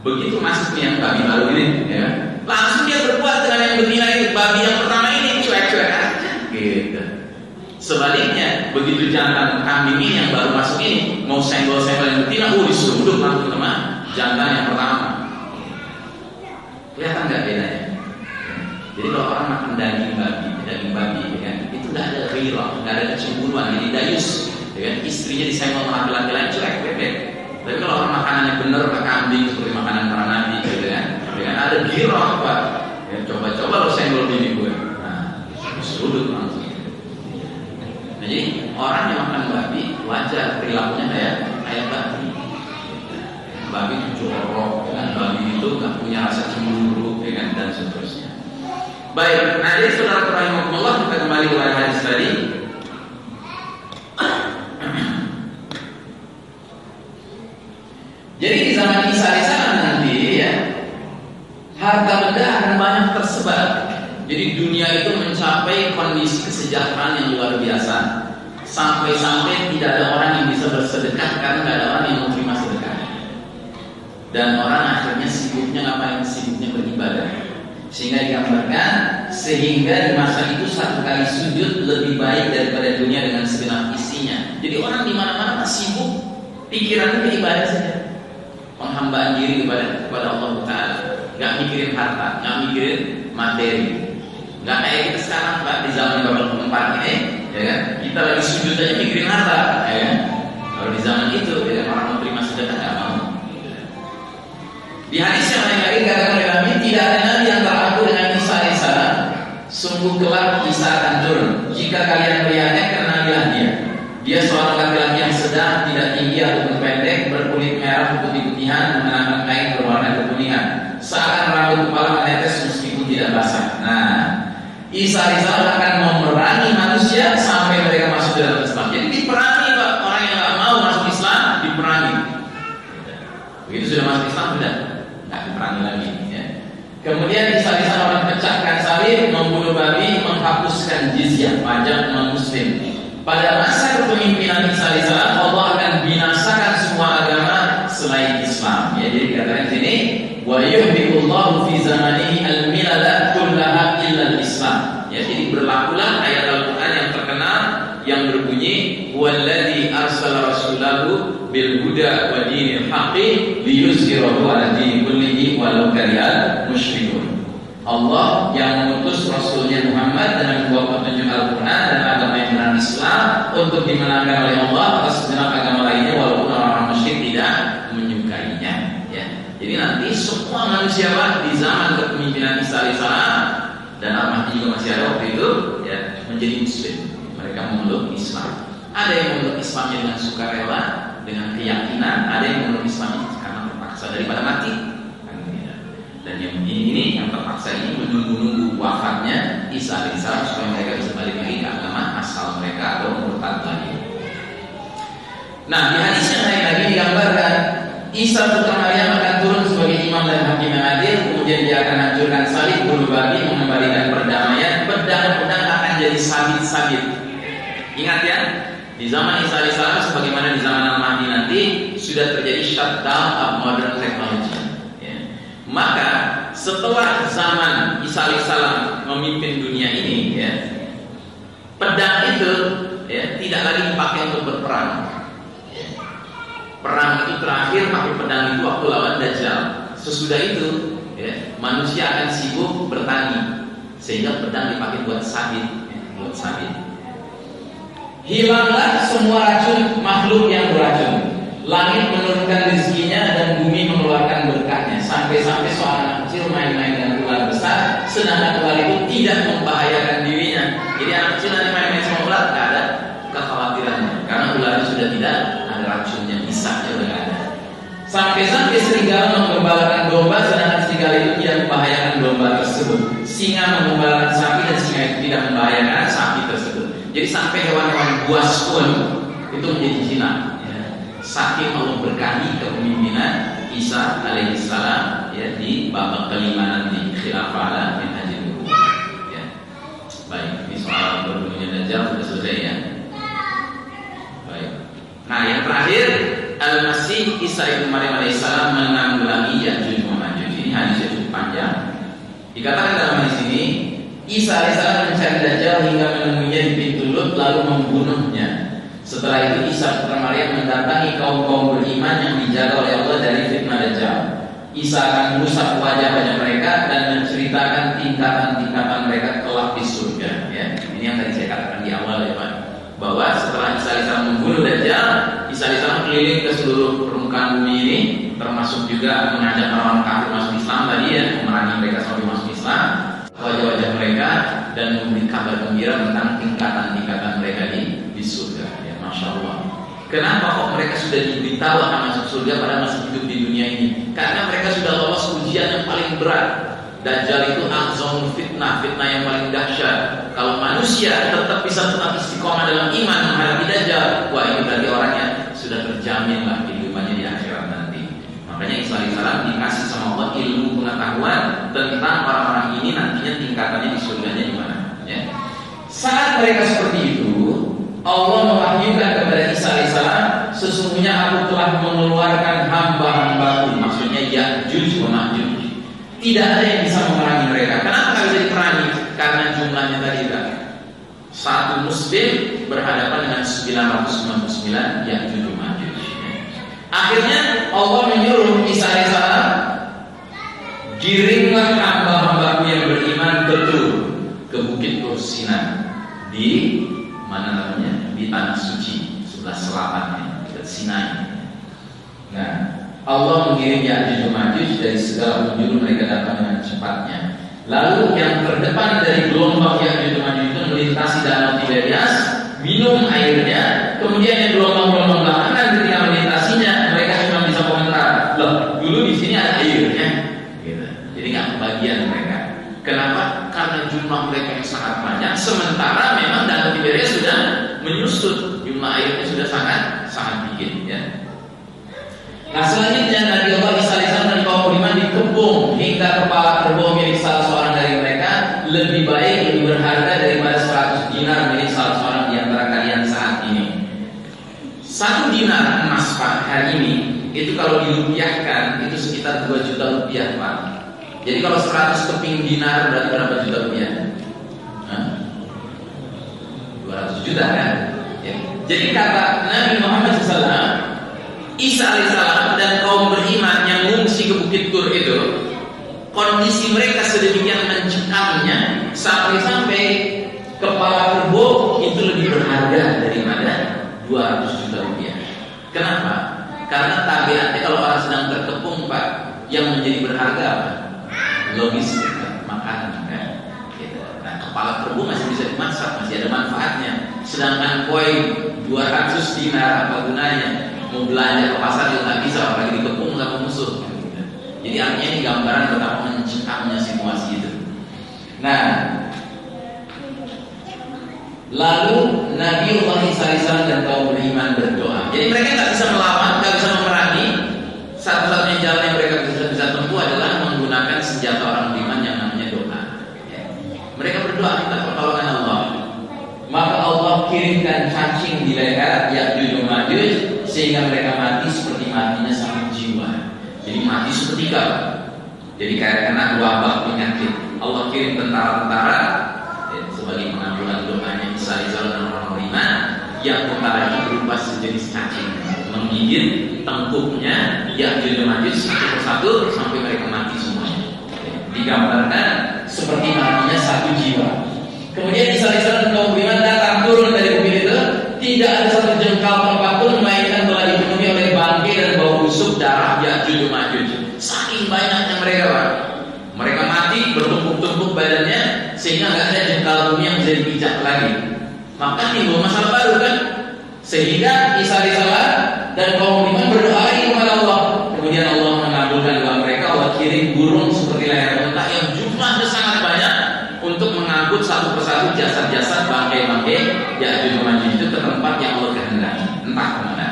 S2: begitu masuknya yang babi baru ini, ya, langsung dia berbuat dengan yang betina itu. Babi yang pertama ini cuek-cuek aja, gitu. Sebaliknya, begitu jantan kambing ini yang baru masuk ini mau senggol-senggol yang betina, disuruh duduk langsung sama jantan yang pertama. Kelihatan nggak bedanya? Jadi kalau orang makan daging babi, ya kan, itu nggak ada ghirah, nggak ada kecemburuan, jadi dayus, ya kan, istrinya disenggol sama laki-laki lain cuek, bebek. Tapi kalau orang makanannya bener, kambing seperti makanan para nabi, gitu kan, ya kan, ada ghirah Pak. Ya, coba-coba lo senggol bini gue, nah, duduk langsung. Nah, jadi orang yang makan babi wajar perilakunya kayak babi. Babi itu jorok, dan babi itu nggak punya rasa cemburu, ya kan, dan seterusnya. Baik, nah jadi saudara rahimahumullah, kita kembali kepada hadis tadi. Jadi di zaman Isa alaihissalam nanti ya, harta benda akan banyak tersebar. Jadi dunia itu mencapai kondisi kesejahteraan yang luar biasa, sampai-sampai tidak ada orang yang bisa bersedekah karena tidak ada orang yang mau terima sedekah. Dan orang akhirnya sibuknya ngapain? Sibuknya beribadah. Sehingga digambarkan, sehingga di masa itu satu kali sujud lebih baik daripada dunia dengan segenap isinya. Jadi orang di mana-mana sibuk, pikirannya ke ibadah saja, penghambaan diri kepada Allah Taala, nggak mikirin harta, nggak mikirin materi. Nggak kayak kita sekarang Pak, di zaman babak keempat ini, ya kan? Kita lagi sujud aja mikirin harta, ya kan? Kalau di zaman itu, ya kan, orang mau terima sedekah nggak mau. Di hadis yang lain lagi katakan oleh Nabi, tidak ada nabi yang aku dengan Isa alaihissalam. Sungguh kelak Isa akan turun. Jika kalian melihatnya, kenalilah dia. Dia seorang laki-laki yang sedang, tidak tinggi ataupun pendek, berkulit merah putih-putihan, mengenakan kain berwarna kekuningan. Seakan rambut kepala menetes meskipun tidak basah. Nah, Isa alaihissalam akan memerangi manusia sampai mereka masuk dalam Islam. Jadi diperangi Pak, orang yang nggak mau masuk Islam diperangi. Begitu sudah masuk Islam sudah nggak diperangi lagi. Ya. Kemudian Isa alaihissalam akan pecahkan salib, membunuh babi, menghapuskan jizyah pajak non-Muslim. pada masa kepemimpinan Isa alaihissalam Allah akan binasakan semua agama selain Islam. Ya, jadi dikatakan di sini wa yuhbiqullahu fi zamanihi al-milala kullaha illa al-Islam. Ya, jadi berlakulah ayat Al-Qur'an yang terkenal yang berbunyi walladzi arsala rasulahu bil huda wa dinil haqqi liyuzhirahu 'ala dini kullihi walau karihal musyrikun. Allah yang mengutus Rasulnya Muhammad dengan membawa petunjuk Al-Quran dan agama yang benar Islam untuk dimenangkan oleh Allah atas segenap agama lainnya walaupun orang-orang musyrik tidak menyukainya. Ya. Jadi nanti semua manusia di zaman kepemimpinan Isa alaihissalam dan Al-Mahdi juga masih ada waktu itu, ya, menjadi Muslim. Mereka memeluk Islam. Ada yang memeluk Islamnya dengan sukarela, dengan keyakinan. Ada yang memeluk Islamnya karena terpaksa daripada mati. Dan yang ini yang terpaksa ini menunggu-nunggu wafatnya Isa alaihissalam supaya mereka bisa balik lagi ke agama asal mereka atau murtad lagi. Nah, di hadis yang lain lagi digambarkan Isa putra Maryam akan turun sebagai imam dan hakim yang adil, kemudian dia akan hancurkan salib, bunuh babi, mengembalikan perdamaian, pedang-pedang akan jadi sabit-sabit. Ingat ya, di zaman Isa alaihissalam sebagaimana di zaman Al-Mahdi nanti sudah terjadi shutdown of modern technology. Maka setelah zaman Isa alaihissalam memimpin dunia ini, ya, pedang itu, ya, tidak lagi dipakai untuk berperang. Perang itu terakhir pakai pedang itu waktu lawan Dajjal. Sesudah itu, ya, manusia akan sibuk bertani, sehingga pedang dipakai buat sabit, ya, buat sabit. Hilanglah semua racun makhluk yang beracun. Langit menurunkan rezekinya dan bumi mengeluarkan berkahnya. Sampai-sampai seorang anak kecil main-main dengan ular besar, sedangkan ular itu tidak membahayakan dirinya. Jadi anak kecil nanti main-main sama ular, tidak ada kekhawatirannya, karena ular itu sudah tidak ada racunnya, bisanya sudah tidak ada. Sampai-sampai serigala menggembalakan domba, sedangkan serigala itu tidak membahayakan domba tersebut. Singa menggembalakan sapi dan singa itu tidak membahayakan sapi tersebut. Jadi sampai hewan-hewan buas pun itu menjadi jinak. Saking Allah berkahi kepemimpinan Isa alaihissalam, ya, di babak kelima nanti khilafah min hajil. Ya. Baik, ini soal berbunuhnya Dajjal sudah selesai ya. Baik. Nah, yang terakhir Al-Masih Isa ibnu Maryam alaihissalam menanggulangi Ya'juj wa Ma'juj. Ini hadisnya cukup panjang. Dikatakan dalam hadis ini Isa alaihissalam mencari Dajjal hingga menemuinya di pintu Lut lalu membunuhnya. Setelah itu Isa putra Maryam mendatangi kaum-kaum beriman yang dijaga oleh Allah dari fitnah Dajjal. Isa akan merusak wajah-wajah mereka dan menceritakan tingkatan-tingkatan mereka kelak di surga. Ya, ini yang tadi saya katakan di awal ya Pak, bahwa setelah Isa alaihissalam membunuh Dajjal, Isa alaihissalam keliling ke seluruh permukaan bumi ini, termasuk juga mengajak orang kafir masuk Islam tadi ya, memerangi mereka sampai masuk Islam, wajah-wajah mereka, dan memberi kabar gembira tentang tingkatan-tingkatan mereka di surga. Masya Allah. Kenapa kok mereka sudah diberitahu akan masuk surga pada masih hidup di dunia ini? Karena mereka sudah lolos ujian yang paling berat. Dajjal itu azam fitnah yang paling dahsyat. Kalau manusia tetap istiqomah dalam iman menghadapi Dajjal, wah, itu berarti orangnya sudah terjamin lah kehidupannya di akhirat nanti. Makanya Isa alaihissalam dikasih sama Allah ilmu pengetahuan tentang orang-orang ini nantinya tingkatannya di surganya di mana. Ya. Saat mereka seperti itu, Allah mewahyukan kepada Isa alaihissalam, sesungguhnya aku telah mengeluarkan hamba-hambaku, maksudnya Ya'juj wa Ma'juj. Tidak ada yang bisa memerangi mereka. Kenapa tidak bisa diperangi? Karena jumlahnya tadi kan. Satu muslim berhadapan dengan 999 Ya'juj wa Ma'juj. Akhirnya Allah menyuruh Isa alaihissalam, giringlah hamba-hambaku yang beriman betul ke Bukit Tur Sina di mana namanya, di tanah suci sebelah selatannya, dekat Sinai. Nah, Allah mengirim Ya'juj wa Ma'juj dari segala penjuru, mereka datang dengan cepatnya. Lalu yang terdepan dari gelombang Ya'juj wa Ma'juj itu melintasi danau Tiberias, minum airnya. Kemudian yang gelombang-gelombang belakangan ketika melintasinya, mereka cuma bisa komentar, loh, dulu di sini ada airnya, gitu. Jadi nggak kebagian mereka. Kenapa? Karena jumlah mereka yang sangat banyak, sementara memang danau Tiberias sudah menyusut, jumlah airnya sudah sangat dikit, ya. Nah, selanjutnya Nabi Allah Isa alaihissalam dan kaum beriman dikepung hingga kepala kerbau milik salah seorang dari mereka lebih baik, lebih berharga daripada 100 dinar milik salah seorang di antara kalian 1 dinar emas Pak hari ini itu kalau dirupiahkan itu sekitar 2 juta rupiah Pak. Jadi kalau 100 keping dinar berarti berapa juta rupiah? 200 juta kan? Ya. Jadi kata Nabi Muhammad SAW, Isa alaihissalam dan kaum beriman yang mengungsi ke Bukit Tur itu, kondisi mereka sedemikian mencekamnya sampai-sampai kepala kerbau itu lebih berharga daripada 200 juta rupiah. Kenapa? Karena tabiatnya kalau orang sedang terkepung Pak, yang menjadi berharga apa? Logistik, makanan kan? Gitu. Nah, kepala kerbau masih bisa dimasak, masih ada manfaatnya. Sedangkan koin 200 dinar apa gunanya? Mau belanja ke pasar juga nggak bisa, apalagi dikepung sama musuh. Jadi artinya ini gambaran betapa mencekamnya situasi itu. Nah, lalu Nabi Allah SAW dan kaum beriman berdoa. Jadi mereka nggak bisa melawan, nggak bisa memerangi. Satu-satunya jalan yang mereka bisa tempuh adalah menggunakan senjata orang beriman yang namanya doa. Ya. Mereka berdoa minta pertolongan Allah. Maka Allah kirimkan cacing di leher Ya'juj Ma'juj sehingga mereka mati seperti matinya satu jiwa. Jadi mati seketika. Jadi kayak kena wabah penyakit. Allah kirim tentara-tentara sebagai pengambilan doanya Isa alaihissalam dan orang beriman yang tentaranya berupa sejenis cacing menggigit tengkuknya Ya'juj Ma'juj satu persatu sampai mereka mati semuanya. Digambarkan seperti matinya satu jiwa. Kemudian Isa alaihissalam dan kaum beriman datang turun dari bukit itu, tidak ada satu jengkal tempat pun melainkan telah dipenuhi oleh bangkai dan bau busuk darah Ya'juj Ma'juj. Saking banyaknya mereka Pak. Mereka mati bertumpuk-tumpuk badannya sehingga nggak ada jengkal bumi yang bisa dipijak lagi. Maka timbul masalah baru kan? Sehingga Isa alaihissalam dan kaum beriman berdoa lagi kepada Allah. Kemudian Allah mengabulkan doa mereka. Allah kirim burung seperti layar unta yang jumlahnya sangat banyak untuk mengangkut satu persatu jasad-jasad bangkai-bangkai Ya'juj Ma'juj itu ke tempat yang Allah kehendaki, entah kemana.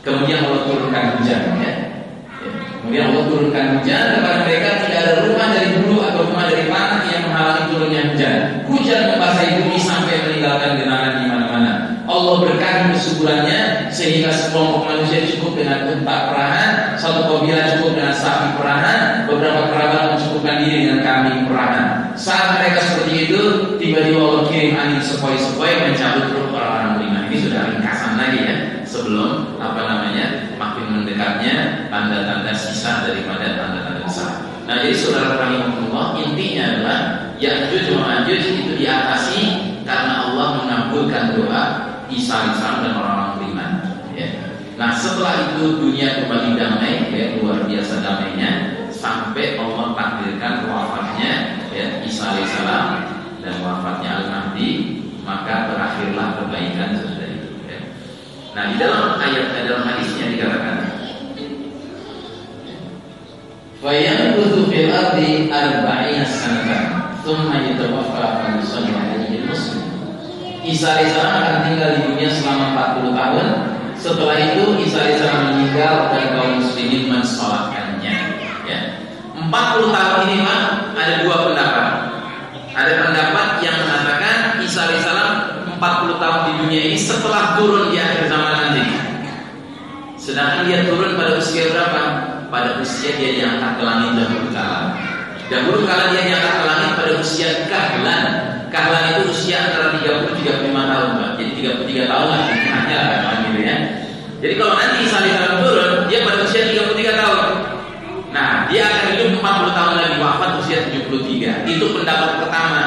S2: Kemudian Allah turunkan hujan, ya. Kemudian Allah turunkan hujan kepada mereka, tidak ada rumah dari bulu atau rumah dari panah yang menghalangi turunnya hujan. Hujan membasahi bumi sampai meninggalkan genangan di mana-mana. Allah berkahi kesuburannya sehingga sekelompok manusia cukup dengan unta perahan, satu kabilah cukup dengan sapi perahan, beberapa kerabat mencukupkan diri dengan kambing perahan. Saat mereka seperti itu, tiba-tiba Allah kirim angin sepoi-sepoi mencabut ruh orang-orang beriman. Ini sudah ringkasan lagi ya, sebelum makin mendekatnya tanda-tanda sisa daripada tanda-tanda besar. Nah, jadi saudara rahimahullah, intinya adalah Ya'juj Ma'juj itu diatasi karena Allah mengabulkan doa Isa alaihissalam dan orang-orang beriman. Ya. Nah, setelah itu dunia kembali damai, ya, luar biasa damainya, sampai Allah takdirkan wafatnya ya, Isa alaihissalam dan wafatnya Al-Mahdi, maka berakhirlah kebaikan sesudah itu. Ya. Nah, di dalam dalam hadisnya dikatakan, "Fayanqudhu fil ardi arba'ina sanatan, tsumma yatawaffa fa yusalli 'alaihi muslim." Isa alaihissalam akan tinggal di dunia selama 40 tahun. Setelah itu Isa alaihissalam meninggal dan kaum muslimin mensolatkannya. Ya. 40 tahun ini Pak, ada dua pendapat. Ada pendapat yang mengatakan Isa alaihissalam 40 tahun di dunia ini setelah turun di akhir zaman nanti. Sedangkan dia turun pada usia berapa? Pada usia dia diangkat ke langit dahulu kala. Dahulu kala dia diangkat ke langit pada usia kahlan. Kahlan itu usia antara 30-35 tahun Pak. Jadi 33 tahun lah hanya kan gitu ya. Jadi kalau nanti Isa alaihissalam turun, dia pada usia 33 tahun. Nah, dia akan hidup 40 tahun lagi, wafat usia 73. Itu pendapat pertama.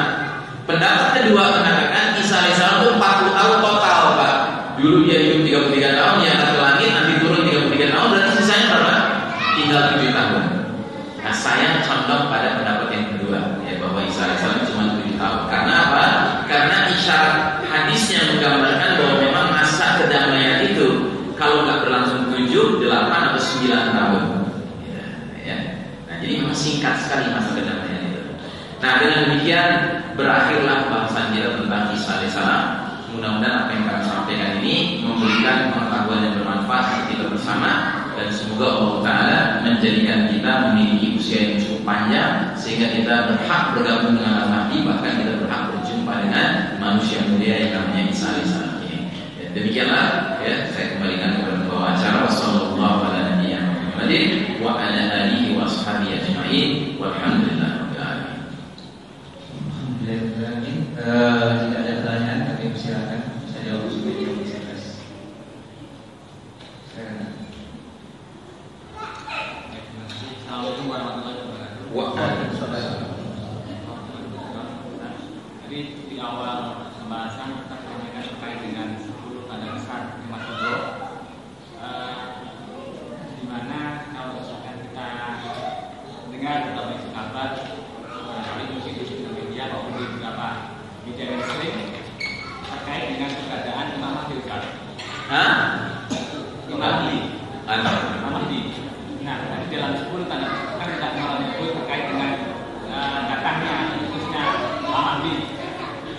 S2: Pendapat kedua mengatakan Isa alaihissalam itu 40 tahun total Pak. Dulu dia hidup 33 tahun, dia akan ke langit, nanti turun 33 tahun, berarti sisanya berapa? Tinggal 7 tahun. Nah, saya condong pada pendapat yang kedua, ya, bahwa Isa alaihissalam cuma 7 tahun. Karena apa? Karena isyarat hadisnya menggambarkan bahwa memang masa kedamaian itu kalau nggak berlangsung 7, 8 atau 9 tahun. Ya. Nah, jadi memang singkat sekali masa kedamaian itu. Nah, dengan demikian berakhirlah bahasan kita tentang Isa alaihissalam. Mudah-mudahan apa yang kami sampaikan ini memberikan pengetahuan yang bermanfaat bagi kita bersama, dan semoga Allah Ta'ala menjadikan kita memiliki usia yang cukup panjang sehingga kita berhak bergabung dengan Al-Mahdi, bahkan kita berhak berjumpa dengan manusia mulia yang namanya Isa alaihissalam ini. Ya, demikianlah ya, saya kembalikan
S3: Jadi di awal pembahasan kita menanyakan terkait dengan 10 tanda besar umat Allah, di mana kalau misalkan kita dengar beberapa isu kabar, barangkali mungkin di sosial media maupun di beberapa media mainstream terkait dengan keberadaan Imam Mahdi. Imam Mahdi. Nah, di dalam 10 tanda kan kita menyebut terkait dengan datangnya khususnya Imam Mahdi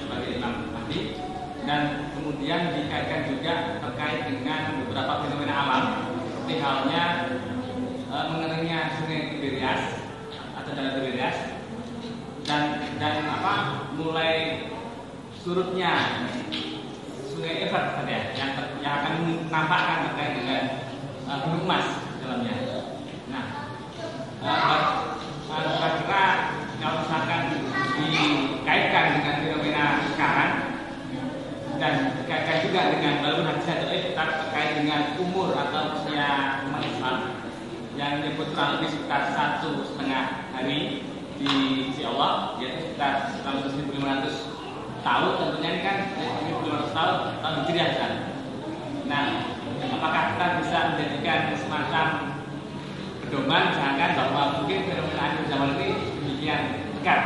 S3: sebagai Imam Mahdi, dan kemudian dikaitkan juga terkait dengan beberapa fenomena alam seperti halnya mengenainya Sungai Tiberias atau Danau Tiberias dan mulai surutnya Sungai Efrat yang akan menampakkan terkait dengan gunung emas dalamnya. Nah, kira-kira kalau misalkan dikaitkan dengan fenomena sekarang dan dikaitkan juga dengan walaupun hadis terkait dengan umur atau usia umat Islam yang menyebut kurang lebih sekitar 1,5 hari di sisi Allah, yaitu sekitar 1.500 tahun. Tentunya ini kan 1.500 tahun Hijriah kan. Nah, apakah kita bisa menjadikan semacam pedoman misalkan bahwa mungkin fenomena akhir zaman ini demikian dekat,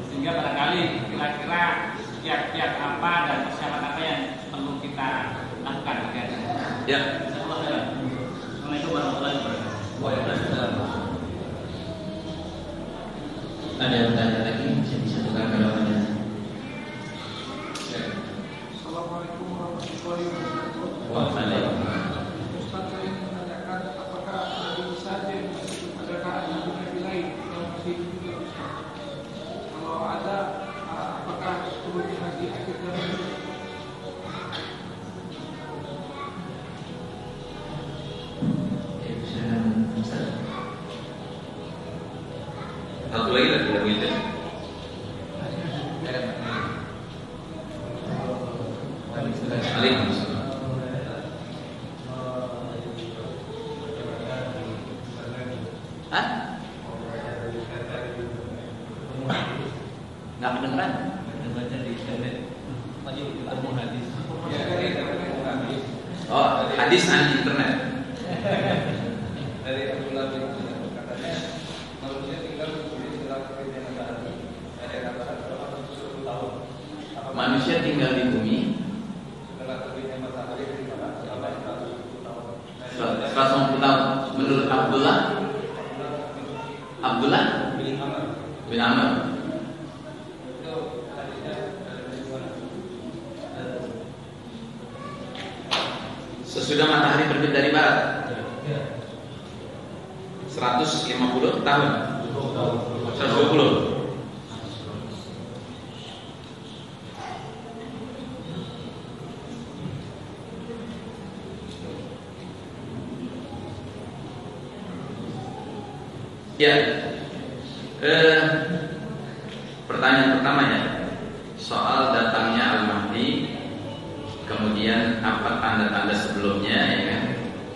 S3: sehingga barangkali kira-kira kiat-kiat apa dan persiapan apa yang perlu kita lakukan terkait dengan
S2: Ya.
S3: Assalamualaikum warahmatullahi wabarakatuh.
S4: Ada pertanyaan lagi bisa disatukan ke dalamnya.
S5: Assalamualaikum warahmatullahi wabarakatuh.
S4: Waalaikumsalam.
S5: Ustaz, saya ingin menanyakan apakah Nabi Isa saja yang disebut, adakah nabi-nabi lain yang masih hidup juga Ustaz? Kalau ada, apakah turunnya di akhir zaman ini?
S2: Satu lagi lagu itu. Waalaikumsalam. Hah? Nggak kedengeran?
S4: Baca di internet, maju ketemu hadis.
S2: Oh, hadis anti internet.
S6: Dari Abdullah bin Umar katanya manusia tinggal di sekitar dunia matahari. Ada yang katakan berapa 70 tahun.
S2: Manusia tinggal di bumi
S6: Setelah terbitnya matahari dari mana? Sampai 170 tahun.
S2: 150 tahun. Menurut Abdullah
S6: Bin Amr.
S2: bin Amr.
S6: Itu hadisnya dari mana?
S2: Sesudah matahari terbit dari barat 150 tahun 120. Ya, pertanyaan pertamanya soal datangnya Al-Mahdi, kemudian apa tanda-tanda sebelumnya, ya kan?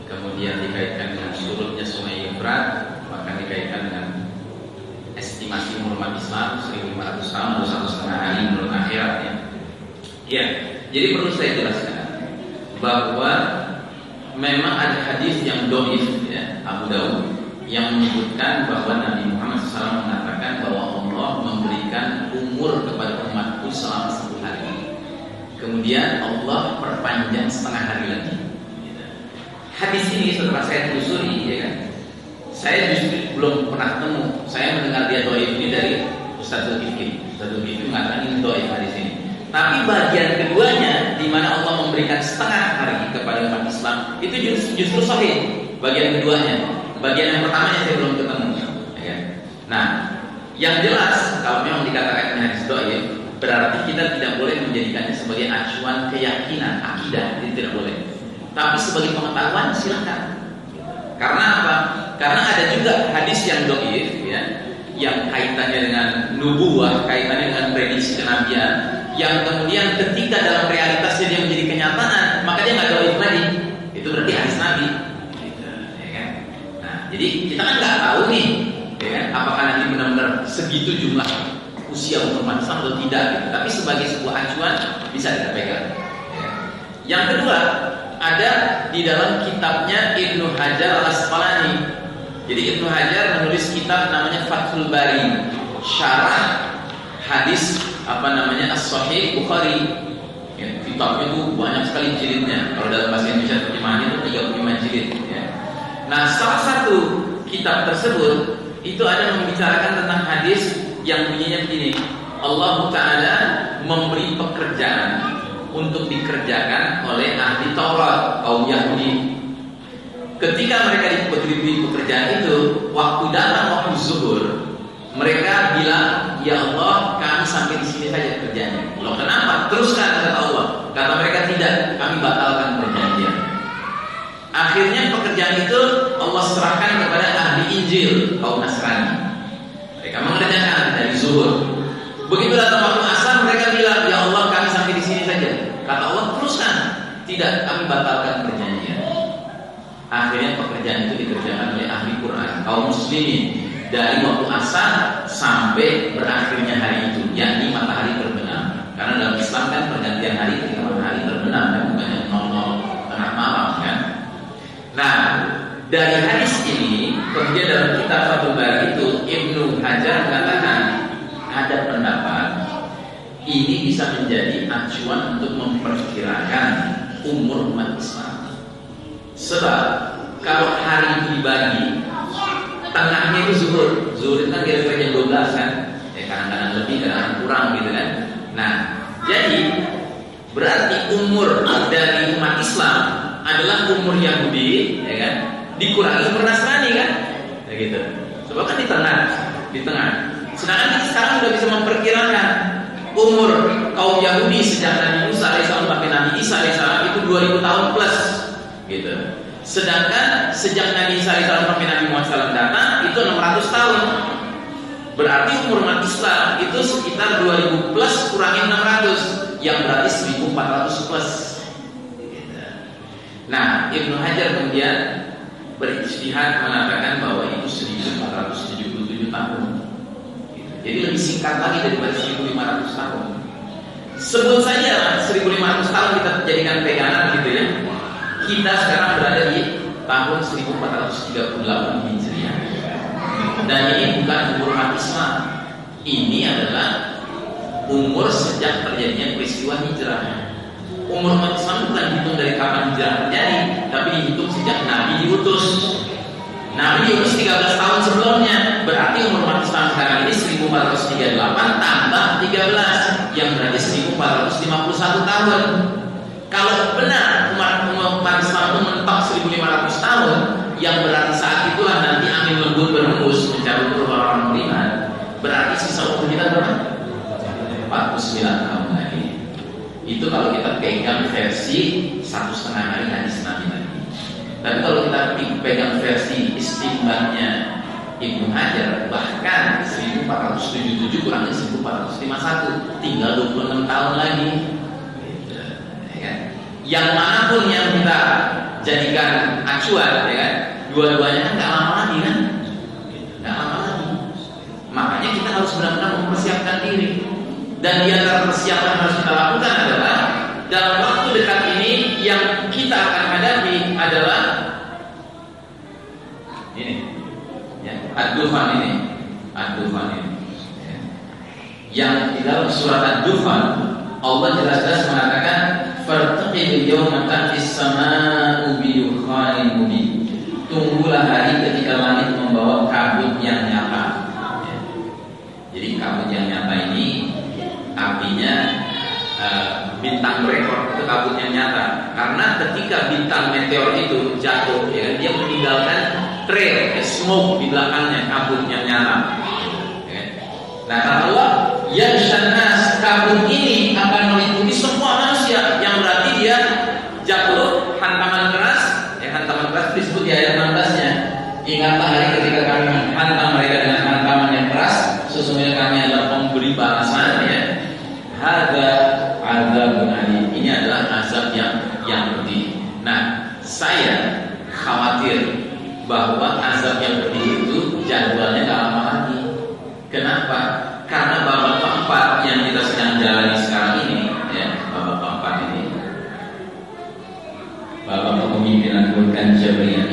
S2: Kemudian dikaitkan dengan surutnya Sungai Efrat, maka dikaitkan dengan estimasi umur umat Islam 1.500 tahun atau 1,5 hari menurut akhirat, ya. Ya, jadi perlu saya jelaskan bahwa memang ada hadis yang dhaif, ya, Abu Daud, yang menyebutkan bahwa Nabi Muhammad SAW mengatakan bahwa Allah memberikan umur kepada umatku selama 10 hari. Kemudian Allah perpanjang setengah hari lagi. Hadis ini setelah saya telusuri, ya kan, saya justru belum pernah ketemu. Saya mendengar dia dhaif ini dari Ustaz Zulkifli. Ustaz Zulkifli mengatakan ini dhaif hadis ini. Tapi bagian keduanya, di mana Allah memberikan setengah hari kepada umat Islam, itu justru sahih. Bagian keduanya. Bagian yang pertamanya saya belum ketemu, ya kan? Nah, yang jelas kalau memang dikatakan ini hadis dhaif, berarti kita tidak boleh menjadikannya sebagai acuan keyakinan, akidah, itu tidak boleh. Tapi sebagai pengetahuan silakan. Karena apa? Karena ada juga hadis yang dhaif, ya, yang kaitannya dengan nubuwah, kaitannya dengan prediksi kenabian, yang kemudian ketika dalam realitasnya dia menjadi kenyataan, maka dia nggak dhaif lagi. Itu berarti hadis Nabi. Jadi kita kan nggak tahu nih, ya ya kan? Apakah nanti benar-benar segitu jumlah usia umat Islam atau tidak gitu. Tapi sebagai sebuah acuan bisa kita pegang ya. Yang kedua, ada di dalam kitabnya Ibnu Hajar Al-Asqalani. Jadi Ibnu Hajar menulis kitab namanya Fathul Bari, syarah hadis As-Sahih Bukhari. Ya, kitabnya itu banyak sekali jilidnya. Kalau dalam bahasa Indonesia terjemahannya itu 35 jilid ya. Nah, salah satu kitab tersebut itu ada membicarakan tentang hadis yang bunyinya begini. Allah Ta'ala memberi pekerjaan untuk dikerjakan oleh ahli Taurat, kaum Yahudi. Ketika mereka diberi pekerjaan itu, waktu datang waktu zuhur, mereka bilang, ya Allah, kami sampai di sini saja kerjanya. Loh, kenapa? Teruskan, kata Allah. Kata mereka, tidak, kami batalkan perjanjian. Akhirnya pekerjaan itu Allah serahkan kepada ahli Injil, kaum Nasrani. Mereka mengerjakan dari zuhur. Begitu datang waktu asar, mereka bilang, ya Allah, kami sampai di sini saja. Kata Allah, teruskan. Tidak, kami batalkan perjanjian. Akhirnya pekerjaan itu dikerjakan oleh ahli Quran, kaum muslimin, dari waktu asar sampai berakhirnya hari itu, yakni matahari terbenam. Karena dalam Islam kan pergantian hari ketika matahari terbenam, dan bukannya 00 tengah malam kan. Nah, dari hadis ini, kemudian dalam kitab Fathul Bari itu Ibnu Hajar mengatakan ada pendapat ini bisa menjadi acuan untuk memperkirakan umur umat Islam. Sebab kalau hari itu dibagi, tengahnya itu zuhur. Zuhur itu kan kira-kira jam 12 kan? Ya kadang-kadang lebih, kadang-kadang kurang gitu kan. Nah, jadi berarti umur dari umat Islam adalah umur Yahudi, ya kan? Dikurangi umur Nasrani kan? Ya gitu. Sebab kan di tengah. Sedangkan kita sekarang sudah bisa memperkirakan umur kaum Yahudi sejak Nabi Musa alaihissalam sampai Nabi Isa alaihissalam itu 2000 tahun plus, gitu. Sedangkan sejak Nabi Isa alaihissalam sampai Nabi Muhammad SAW datang itu 600 tahun. Berarti umur umat Islam itu sekitar 2000 plus kurangi 600, yang berarti 1400 plus. Gitu. Nah, Ibnu Hajar kemudian berijtihad mengatakan bahwa itu 1477 tahun. Jadi lebih singkat lagi daripada 1500 tahun. Sebut saja 1500 tahun kita jadikan pegangan gitu ya. Kita sekarang berada di tahun 1438 Hijriah. Dan ini bukan umur umat Islam. Ini adalah umur sejak terjadinya peristiwa hijrah. Umur umat Islam bukan dihitung dari kapan hijrah terjadi, tapi dihitung sejak Nabi diutus. Nabi diutus 13 tahun sebelumnya. Berarti umur umat Islam sekarang ini 1438 tambah 13, yang berarti 1451 tahun. Kalau benar umat Islam itu mentok 1500 tahun, yang berarti saat itulah nanti angin lembut berhembus mencabut ruh orang beriman. Berarti sisa umur kita berapa? 49 tahun lagi. Itu kalau kita pegang versi 1,5 hari hadis Nabi tadi. Tapi kalau kita pegang versi istinbatnya Ibnu Hajar, bahkan 1477 kurangnya 1451, tinggal 26 tahun lagi. Yang manapun yang kita jadikan acuan, ya kan, dua-duanya kan nggak lama lagi kan, nggak lama lagi. Makanya kita harus benar-benar mempersiapkan diri. Dan di antara persiapan yang harus kita lakukan adalah dalam waktu dekat ini yang kita akan hadapi adalah ini, ya, Ad-Dufan ini. Ya. Yang di dalam surat Ad-Dufan Allah jelas-jelas mengatakan fartaqib yawma ta'tis samaa'u bi dukhanin mubin. Tunggulah hari ketika langit membawa kabut yang nyata. Ya. Jadi kabut yang nyata ini artinya bintang berekor, itu kabut yang nyata. Karena ketika bintang meteor itu jatuh, ya, dia meninggalkan trail, smoke di belakangnya, kabut yang nyata. Ya. Nah, kata Allah, yanshanas, kabut ini akan meliputi semua manusia, yang berarti dia jatuh hantaman keras. Hantaman keras disebut di ayat 16-nya. Ingatlah hari ketika kami menghantam mereka dengan hantaman yang keras, sesungguhnya kami adalah pemberi balasan, ya. Hadza adzabun alim. Ini adalah azab yang pedih. Nah, saya khawatir bahwa azab yang pedih itu jadwalnya nggak lama lagi. Kenapa? Karena babak keempat yang kita sedang jalani sekarang ini, ya, babak keempat ini, babak kepemimpinan Vulkan Jabriyah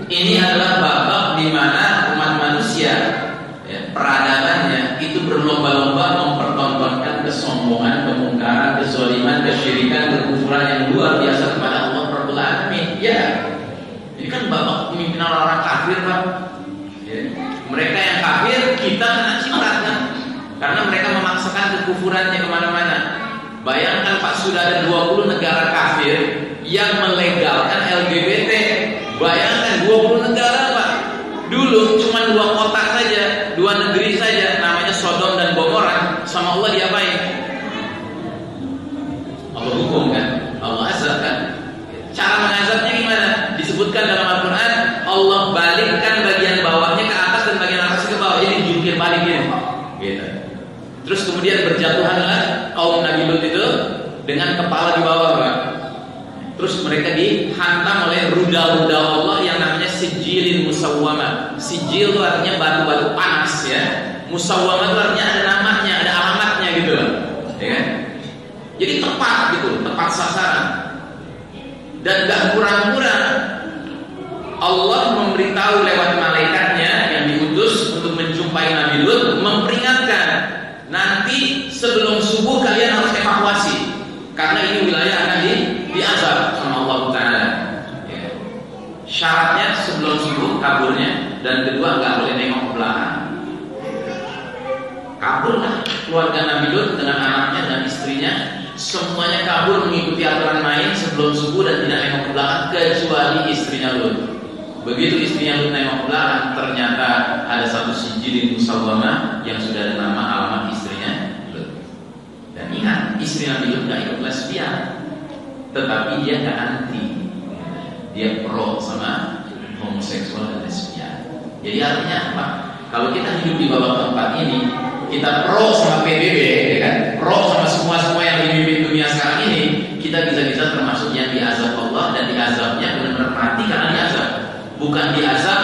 S2: ini adalah babak di mana umat manusia, ya, peradabannya itu berlomba-lomba mempertontonkan kesombongan, kemungkaran, kezaliman, kesyirikan, kekufuran yang luar biasa kepada Allah Rabbul Alamin. Ya, ini kan babak kepemimpinan orang kafir, Pak. Ya. Mereka yang kafir, kita kena cilat, kan? Karena mereka memaksakan kekufurannya kemana-mana. Bayangkan Pak, sudah ada 20 negara kafir yang melegalkan LGBT. Bayangkan 20 negara, Pak. Dulu cuma 2 kota saja, 2 negeri saja, namanya Sodom dan Gomora. Sama Allah diapain? Allah hukum, kan? Allah azab, kan? Cara mengazabnya gimana? Disebutkan dalam Al-Quran, Allah balikkan bagian bawahnya ke atas dan bagian atasnya ke bawah. Jadi jungkir balikin, gitu. Terus kemudian berjatuhanlah kaum Nabi Lut itu dengan kepala di bawah, Pak. Terus mereka dihantam oleh rudal-rudal Allah yang namanya sijilin musawwama. Sijil itu artinya batu-batu panas, ya. Musawwama itu artinya ada namanya, ada alamatnya, gitu loh, ya kan? Jadi tepat, gitu, tepat sasaran. Dan gak kurang-kurang Allah memberitahu lewat malaikatnya yang diutus untuk menjumpai Nabi Lut, memperingatkan, nanti sebelum subuh kalian harus evakuasi karena ini wilayah akan diazab sama Allah Ta'ala, ya. Syaratnya sebelum subuh kaburnya, dan kedua gak boleh nengok ke belakang. Kaburlah keluarga Nabi Lut dengan anaknya dan istrinya, semuanya kabur mengikuti aturan main sebelum subuh dan tidak nengok ke belakang kecuali istrinya Lut. Begitu istrinya Lut nengok ke belakang, ternyata ada satu sijilin musawwama yang sudah ada nama alamat istrinya Lut. Dan ingat, istri Nabi Lut gak ikut lesbian, tetapi dia gak anti, dia pro sama homoseksual dan lesbian. Jadi artinya apa? Kalau kita hidup di babak keempat ini, kita pro sama PBB, ya kan? Pro sama semua yang dipimpin dunia sekarang ini, kita bisa-bisa termasuk yang diazab Allah, dan diazabnya benar-benar mati karena diazab, bukan diazab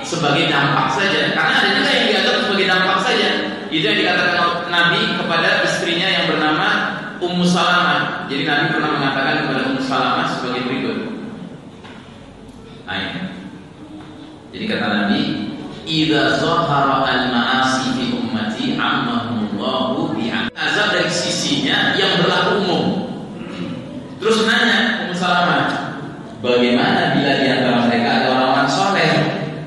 S2: sebagai dampak saja. Karena ada juga yang diazab sebagai dampak saja. Itu yang dikatakan Nabi kepada istrinya yang bernama Ummu Salamah. Jadi Nabi pernah mengatakan kepada Ummu Salamah sebagai berikut. Jadi kata Nabi, idza zahara al-ma'asi fi ummati ammahullahu bi'am. Azab dari sisinya yang berlaku umum. Terus nanya Ummu Salamah, bagaimana bila di antara mereka ada orang-orang soleh?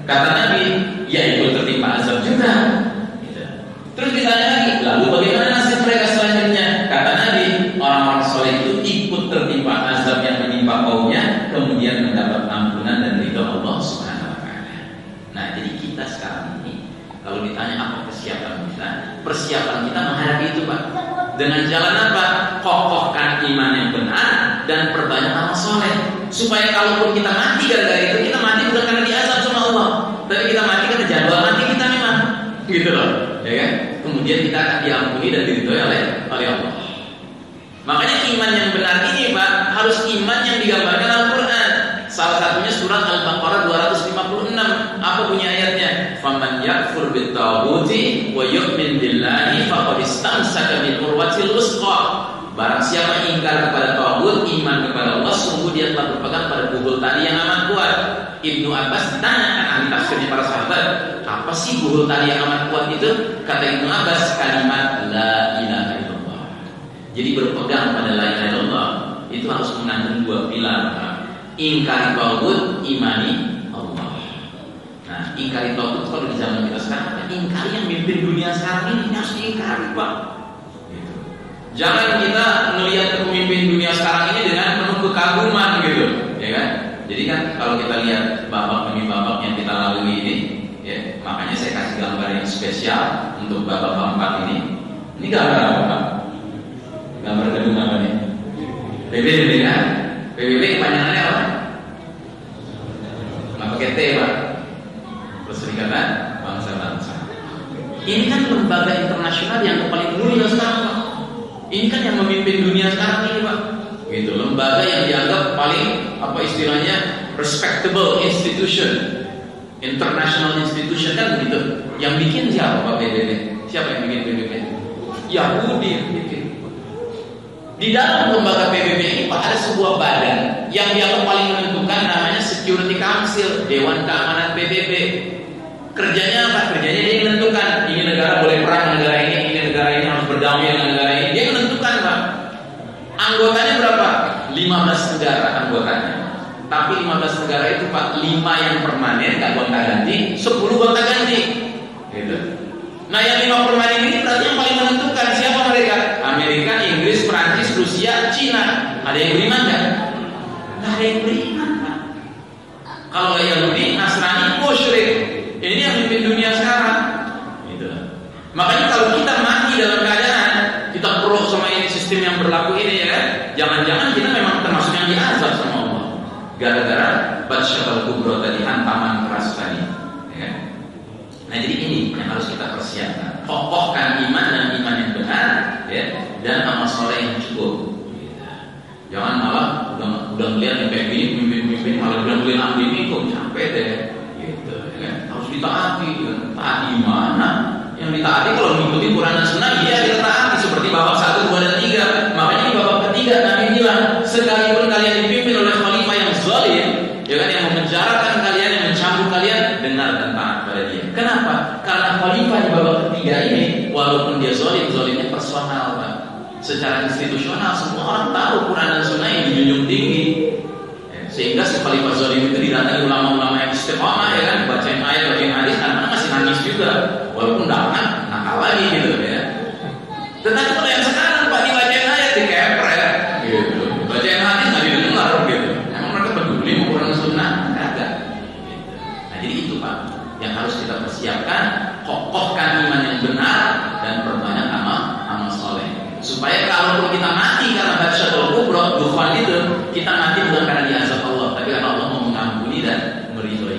S2: Kata Nabi, ya ikut tertimpa azab juga, gitu. Terus ditanya lagi, lalu bagaimana nasib mereka selanjutnya? Kata Nabi, orang-orang soleh itu ikut tertimpa azab yang menimpa kaumnya, kemudian mendapat ampunan dan ridha Allah Subhanahu wa Ta'ala. Nah, jadi kita sekarang ini, kalau ditanya apa persiapan kita, persiapan kita menghadapi itu, Pak. Dengan jalan apa? Kokohkan iman yang benar dan perbanyak amal soleh, supaya kalaupun kita mati gara-gara itu, kita mati bukan karena diazab sama Allah, tapi kita mati karena jadwal mati kita memang, gitu loh, ya kan? Kemudian kita akan diampuni dan diridhoi oleh Allah. Makanya iman yang benar ini, Pak, harus iman yang digambarkan Al-Quran. Salah satunya surat Al-Baqarah 256. Apa bunyi ayatnya? Faman yakfur bit-taghuti wa yu'min billahi faqad istamsaka bil urwatil wuthqa. Barang siapa ingkar kepada taghut, iman kepada Allah, sungguh dia telah berpegang pada buhul tali yang amat kuat. Ibnu Abbas ditanya, ahli tafsirnya para sahabat, apa sih buhul tali yang amat kuat itu? Kata Ibnu Abbas, kalimat la ilaha illallah. Jadi berpegang pada la ilaha illallah itu harus mengandung 2 pilar. Ingkari taghut, imani Allah. Nah, ingkari taghut kalau di zaman kita sekarang, ingkari yang mimpin dunia sekarang ini harus diingkari, Pak. Gitu. Jangan kita melihat pemimpin dunia sekarang ini dengan penuh kekaguman, gitu, ya kan? Jadi kan kalau kita lihat babak demi babak yang kita lalui ini, ya, makanya saya kasih gambar yang spesial untuk babak keempat ini. Ini gambar apa, Pak? Gambar gedung apa nih? PBB kan? PBB kepanjangannya apa? Nggak pakai T, Pak. Perserikatan Bangsa-Bangsa. Ini kan lembaga internasional yang paling mulia sekarang, Pak. Ini kan yang memimpin dunia sekarang ini, Pak. Gitu, lembaga yang dianggap paling, apa istilahnya, respectable institution. International institution kan begitu. Yang bikin siapa Pak PBB? Siapa yang bikin PBB? Yahudi yang bikin. Di dalam lembaga PBB ini Pak ada sebuah badan yang dia paling menentukan, namanya Security Council, Dewan Keamanan PBB. Kerjanya apa? Kerjanya dia menentukan ini negara boleh perang negara ini negara ini harus berdamai dengan negara ini. Dia menentukan Pak. Anggotanya berapa? 15 negara anggotanya. Tapi 15 negara itu Pak, 5 yang permanen gak gonta-ganti, 10 gonta-ganti. Gitu. Nah yang 5 permanen ini berarti yang paling menentukan siapa mereka? Amerika, Inggris, Perancis, Rusia, Cina. Ada yang beriman gak? Gak ada yang beriman Pak. Kalau Yahudi, Nasrani, musyrik. Ini yang memimpin dunia sekarang. Gitu. Makanya kalau kita mati dalam keadaan kita pro sama ini sistem yang berlaku ini ya kan, jangan-jangan kita memang termasuk yang diazab sama Allah gara-gara Batsyatul Kubro tadi, hantaman keras tadi ya. Nah jadi ini yang harus kita persiapkan, kokohkan iman dan iman yang benar ya, dan amal soleh yang cukup gitu. Jangan malah udah melihat yang kayak gini pemimpin malah bilang ambil ini kok capek deh gitu ya kan? Harus ditaati ya. Taati mana? Yang ditaati kalau mengikuti Quran dan Sunnah, dia ditaati seperti babak 1, 2, dan 3. Makanya di babak ketiga Nabi bilang, sekalipun kalian dipimpin oleh khalifah yang zalim, ya kan, yang memenjarakan kalian, yang mencambuk kalian, dengar dan taat pada dia. Kenapa? Karena khalifah di babak ketiga ini, walaupun dia zalim, zalimnya personal Pak. Secara institusional semua orang tahu Quran dan Sunnah yang dijunjung tinggi. Sehingga si khalifah zalim itu didatangi ulama-ulama yang istiqamah ya kan, bacain ayat, bacain hadis, anak-anak masih nangis juga, walaupun dapat nakal lagi gitu ya. Tetapi kalau yang sekarang Pak, dibacain ayat dikepret gitu, bacain hadis nggak didengar gitu. Emang mereka peduli mau Quran Sunnah? Kagak. Gitu. Nah jadi itu Pak yang harus kita persiapkan, kokohkan iman yang benar dan perbanyak amal soleh. Supaya kalau kita mati karena Batsyatul Kubro, dufan itu, kita mati bukan karena diazab Allah, tapi karena Allah mau mengampuni dan meridhoi.